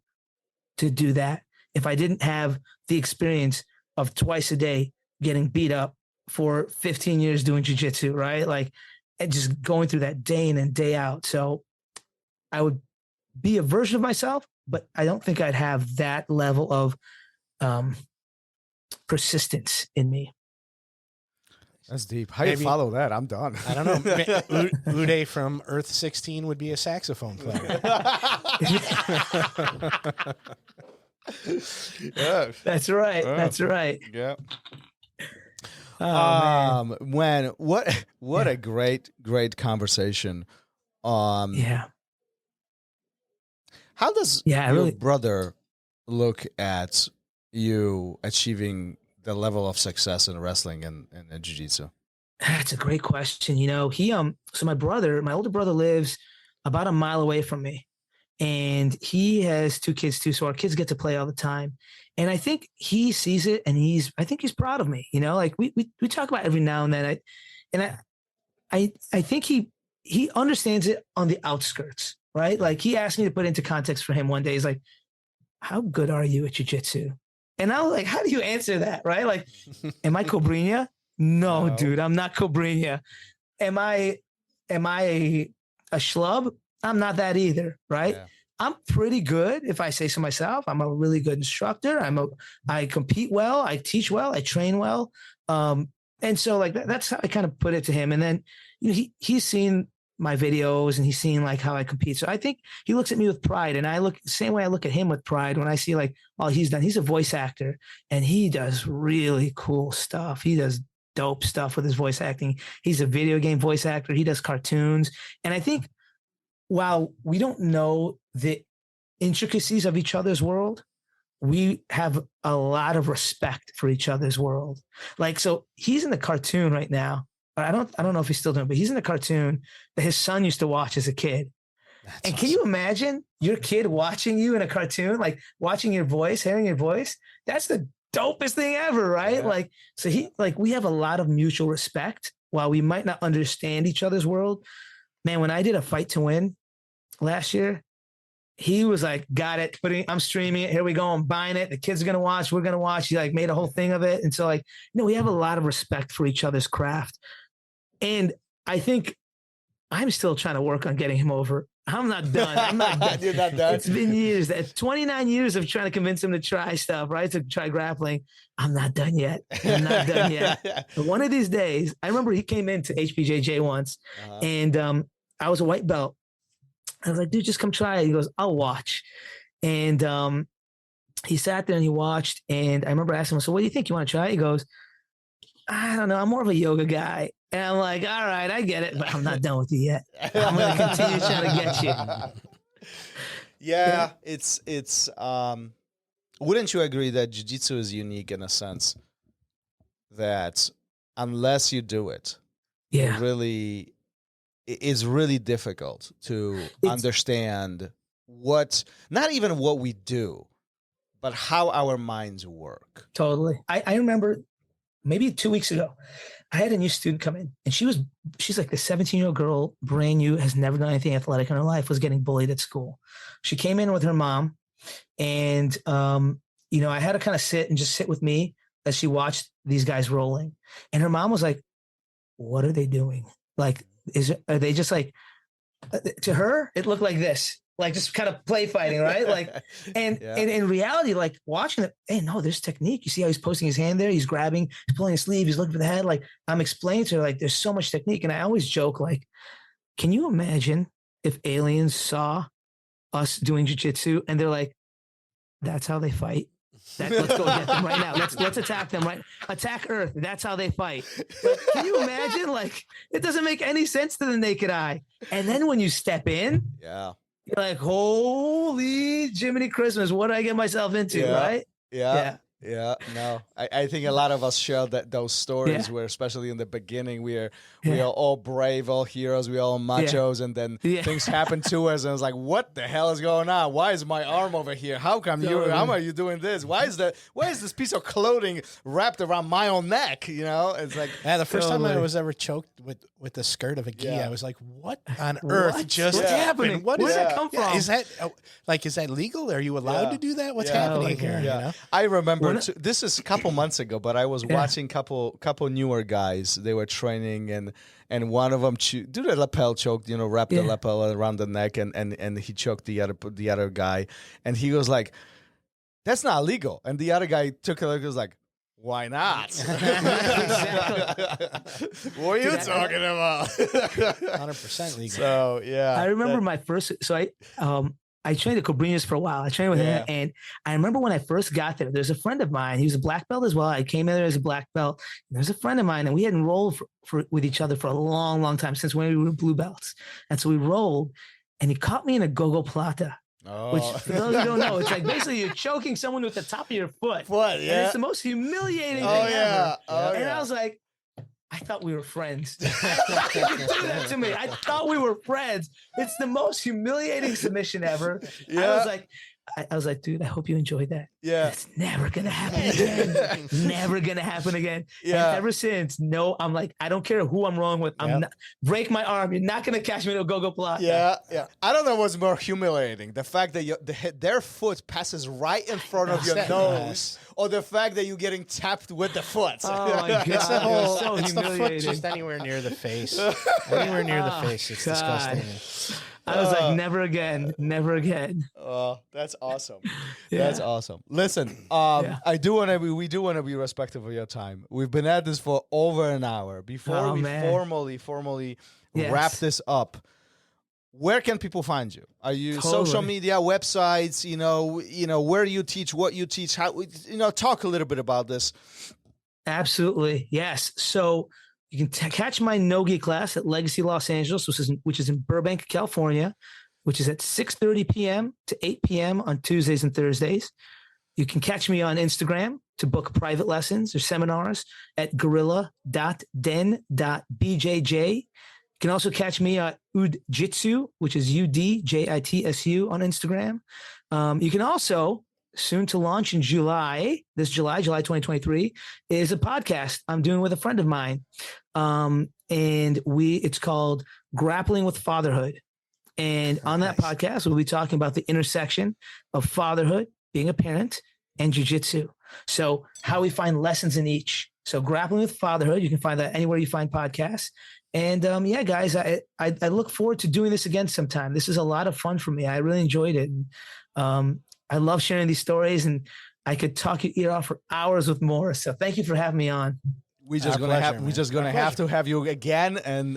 to do that if I didn't have the experience of twice a day getting beat up for 15 years doing jiu-jitsu, right? Like, and just going through that day in and day out. So I would be a version of myself, but I don't think I'd have that level of persistence in me.
That's deep. How do you follow that? I'm done.
I don't know. Uday from Earth 16 would be a saxophone player.
Yeah.
That's right.
Oh.
That's right.
Yeah.
Oh, man.
What a great conversation.
Yeah.
How does your brother look at you achieving the level of success in wrestling and jiu-jitsu?
That's a great question. So my older brother lives about a mile away from me, and he has 2 kids too. So our kids get to play all the time. And I think he sees it, and I think he's proud of me. Like we talk about it every now and then. I think he understands it on the outskirts, right? Like he asked me to put into context for him one day. He's like, "How good are you at jiu-jitsu?" And I was like, "How do you answer that?" Right? Like, am I Cobrinha? No, dude, I'm not Cobrinha. Am I a schlub? I'm not that either, right? Yeah. I'm pretty good, if I say so myself. I'm a really good instructor. I compete well. I teach well. I train well. And so like that's how I kind of put it to him. And then he's seen my videos and he's seen like how I compete. So I think he looks at me with pride, and I look the same way I look at him with pride when I see like all he's done. He's a voice actor, and he does really cool stuff. He does dope stuff with his voice acting. He's a video game voice actor. He does cartoons. And I think while we don't know the intricacies of each other's world, we have a lot of respect for each other's world. Like, so he's in the cartoon right now. I don't know if he's still doing it, but he's in the cartoon that his son used to watch as a kid. That's and awesome. Can you imagine your kid watching you in a cartoon, like watching your voice, hearing your voice? That's the dopest thing ever, right? Yeah. Like, so we have a lot of mutual respect while we might not understand each other's world. Man, when I did a Fight to Win last year, he was like, "Got it. I'm streaming it. Here we go. I'm buying it. The kids are going to watch. We're going to watch." He like made a whole thing of it. And so like, we have a lot of respect for each other's craft. And I think I'm still trying to work on getting him over. I'm not done. I'm not done.
You're not done?
It's been years, 29 years of trying to convince him to try stuff, right? To try grappling. I'm not done yet. I'm not done yet. But one of these days, I remember he came into IBJJF once, and I was a white belt. I was like, dude, just come try it. He goes, I'll watch. And he sat there and he watched. And I remember asking him, so what do you think? You want to try it? He goes, I don't know. I'm more of a yoga guy. And I'm like, all right, I get it, but I'm not done with you yet. I'm going to continue trying to get you.
Yeah, it's wouldn't you agree that jiu-jitsu is unique in a sense that unless you do it,
Yeah.
it's really difficult to understand not even what we do, but how our minds work.
Totally. I remember maybe 2 weeks ago, I had a new student come in, and she's like the 17-year-old girl, brand new, has never done anything athletic in her life, was getting bullied at school. She came in with her mom, and I had to kind of sit with me as she watched these guys rolling. And her mom was like, what are they doing? Like, are they just like, to her, it looked like this. Like just kind of play fighting, right? Like, and in reality, like watching it, hey, no, there's technique. You see how he's posting his hand there? He's grabbing, he's pulling his sleeve, he's looking for the head. Like I'm explaining to her, like, there's so much technique. And I always joke, like, can you imagine if aliens saw us doing jiu-jitsu and they're like, that's how they fight? Let's go get them right now. Let's attack them, right? Attack Earth. That's how they fight. Like, can you imagine? Like, it doesn't make any sense to the naked eye. And then when you step in, you're like, holy Jiminy Christmas, what did I get myself into, right?
Yeah, no, I think a lot of us share those stories where, especially in the beginning, we are all brave, all heroes, we all machos, and then things happen to us, and it's like, what the hell is going on? Why is my arm over here? How are you doing this? Why is this piece of clothing wrapped around my own neck? You know, it's like
the first time I was ever choked with the skirt of a gi, I was like, what on earth just happened?
Where did that come from?
Is that legal? Are you allowed to do that? What's happening here? You know?
I remember this is a couple months ago, but I was watching couple newer guys. They were training, and one of them do the lapel choke, wrap the lapel around the neck, and he choked the other guy, and he was like, "That's not legal." And the other guy took a look, and was like, why not? What are you talking about?
100% legal.
So
I remember my first. So I trained at Cabrinhas for a while. I trained with him, and I remember when I first got there. There's a friend of mine. He was a black belt as well. I came in there as a black belt. And there's a friend of mine, and we hadn't rolled with each other for a long, long time, since when we were blue belts. And so we rolled, and he caught me in a Gogoplata. Which, for those who don't know, it's like basically you're choking someone with the top of your foot. And it's the most humiliating thing ever. And I was like, I thought we were friends. Do that to me. I thought we were friends. It's the most humiliating submission ever. I was like, dude, I hope you enjoyed that. It's never going to happen again. Never going to happen again. And ever since, I'm like, I don't care who I'm wrong with. I'm not, break my arm. You're not going to catch me to Gogoplata.
I don't know what's more humiliating. The fact that their foot passes right in front of your nose, or the fact that you're getting tapped with the foot.
Oh my God. It's
the foot just anywhere near the face. Anywhere near the face. It's disgusting.
I was like, never again, never again.
Oh, that's awesome. That's awesome. Listen, we do want to be respectful of your time. We've been at this for over an hour. Before we formally wrap this up, where can people find you? Are you social media, websites? Where you teach, what you teach? How? Talk a little bit about this.
Absolutely, yes. So you can catch my Nogi class at Legacy Los Angeles, which is in Burbank, California, which is at 6:30 p.m. to 8 p.m. on Tuesdays and Thursdays. You can catch me on Instagram to book private lessons or seminars at Gorilla.Den BJJ. You can also catch me at Udjitsu, which is UDJITSU on Instagram. You can also, soon to launch in July 2023, is a podcast I'm doing with a friend of mine. And it's called Grappling with Fatherhood. And on that podcast, we'll be talking about the intersection of fatherhood, being a parent, and jiu-jitsu. So how we find lessons in each. So Grappling with Fatherhood, you can find that anywhere you find podcasts. And yeah, guys, I look forward to doing this again sometime. This is a lot of fun for me. I really enjoyed it. And, I love sharing these stories, and I could talk your ear off for hours with more. So thank you for having me on.
We're just gonna have to have you again, and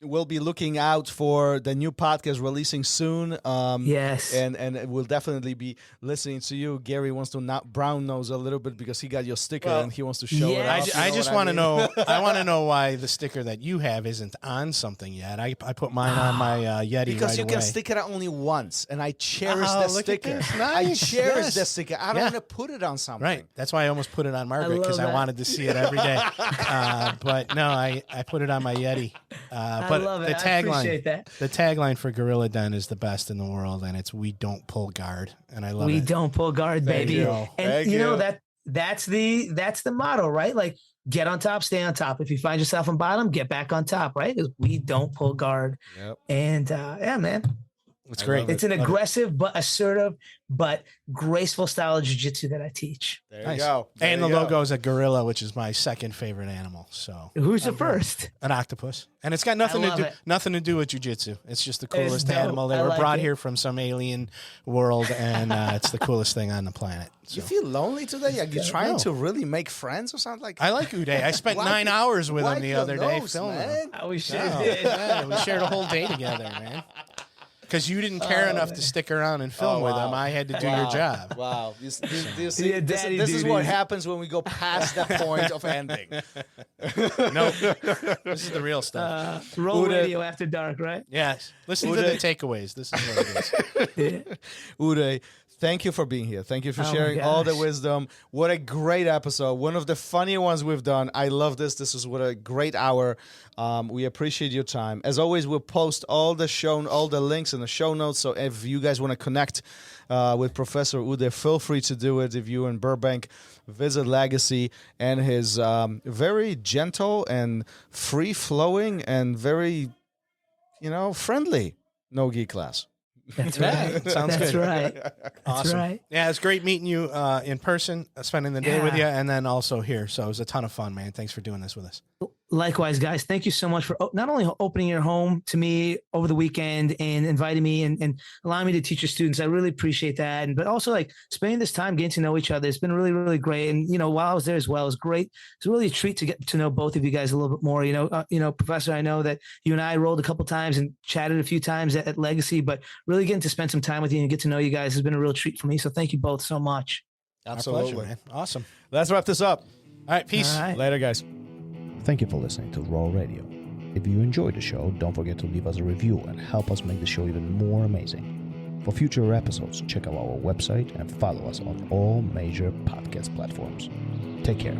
we'll be looking out for the new podcast releasing soon.
Yes,
and we'll definitely be listening to you. Gary wants to not brown nose a little bit because he got your sticker and he wants to show it off.
I just want to know. I want to know why the sticker that you have isn't on something yet. I put mine on my Yeti
because you can stick it only once, and I cherish the sticker. Nice. I cherish the sticker. I don't want to put it on something.
Right. That's why I almost put it on Margaret, because I wanted to see it every day. But no, I put it on my Yeti. But
I love it. I appreciate that.
The tagline for Gorilla Den is the best in the world, and it's "We don't pull guard," and I love it.
We don't pull guard, baby. And you know that's the motto, right? Like, get on top, stay on top. If you find yourself on bottom, get back on top, right? We don't pull guard.
Yep.
And yeah, man.
It's great.
It's an aggressive but assertive but graceful style of jiu-jitsu that I teach.
There you go.
And the logo is a gorilla, which is my second favorite animal. So
who's the first?
An octopus. And it's got nothing to do with jiu-jitsu. It's just the coolest animal. They were brought here from some alien world, and it's the coolest thing on the planet. So.
You feel lonely today? Are you trying to really make friends or something like that?
I like Uday. I spent 9 hours with him the other day filming him.
We sure did.
Yeah, we shared a whole day together, man. Because you didn't care enough to stick around and film with him. I had to do your job.
Wow. This is what happens when we go past that point of ending.
No, this is the real stuff.
RŌL Radio after dark, right?
Yes. Listen to the takeaways. This is what it is.
Uday, thank you for being here. Thank you for sharing all the wisdom. What a great episode. One of the funnier ones we've done. I love this. This is what a great hour. We appreciate your time. As always, we'll post all the links in the show notes. So if you guys want to connect with Professor Uday, feel free to do it. If you're in Burbank, visit Legacy and his very gentle and free-flowing and very, friendly no-gi class.
That's right.
Sounds
good. That's right.
Awesome.
That's right.
Yeah, it's great meeting you in person, spending the day with you, and then also here. So it was a ton of fun, man. Thanks for doing this with us.
Likewise, guys. Thank you so much for not only opening your home to me over the weekend and inviting me and allowing me to teach your students. I really appreciate that. But also, like, spending this time getting to know each other. It's been really, really great. And, while I was there as well, it was great. It's really a treat to get to know both of you guys a little bit more. Professor, I know that you and I rolled a couple times and chatted a few times at Legacy, but really getting to spend some time with you and get to know you guys has been a real treat for me. So thank you both so much.
Absolutely.
Our pleasure, man. Awesome.
Let's wrap this up.
All right. Peace.
All right.
Later, guys.
Thank you for listening to RŌL Radio. If you enjoyed the show, don't forget to leave us a review and help us make the show even more amazing. For future episodes, check out our website and follow us on all major podcast platforms. Take care.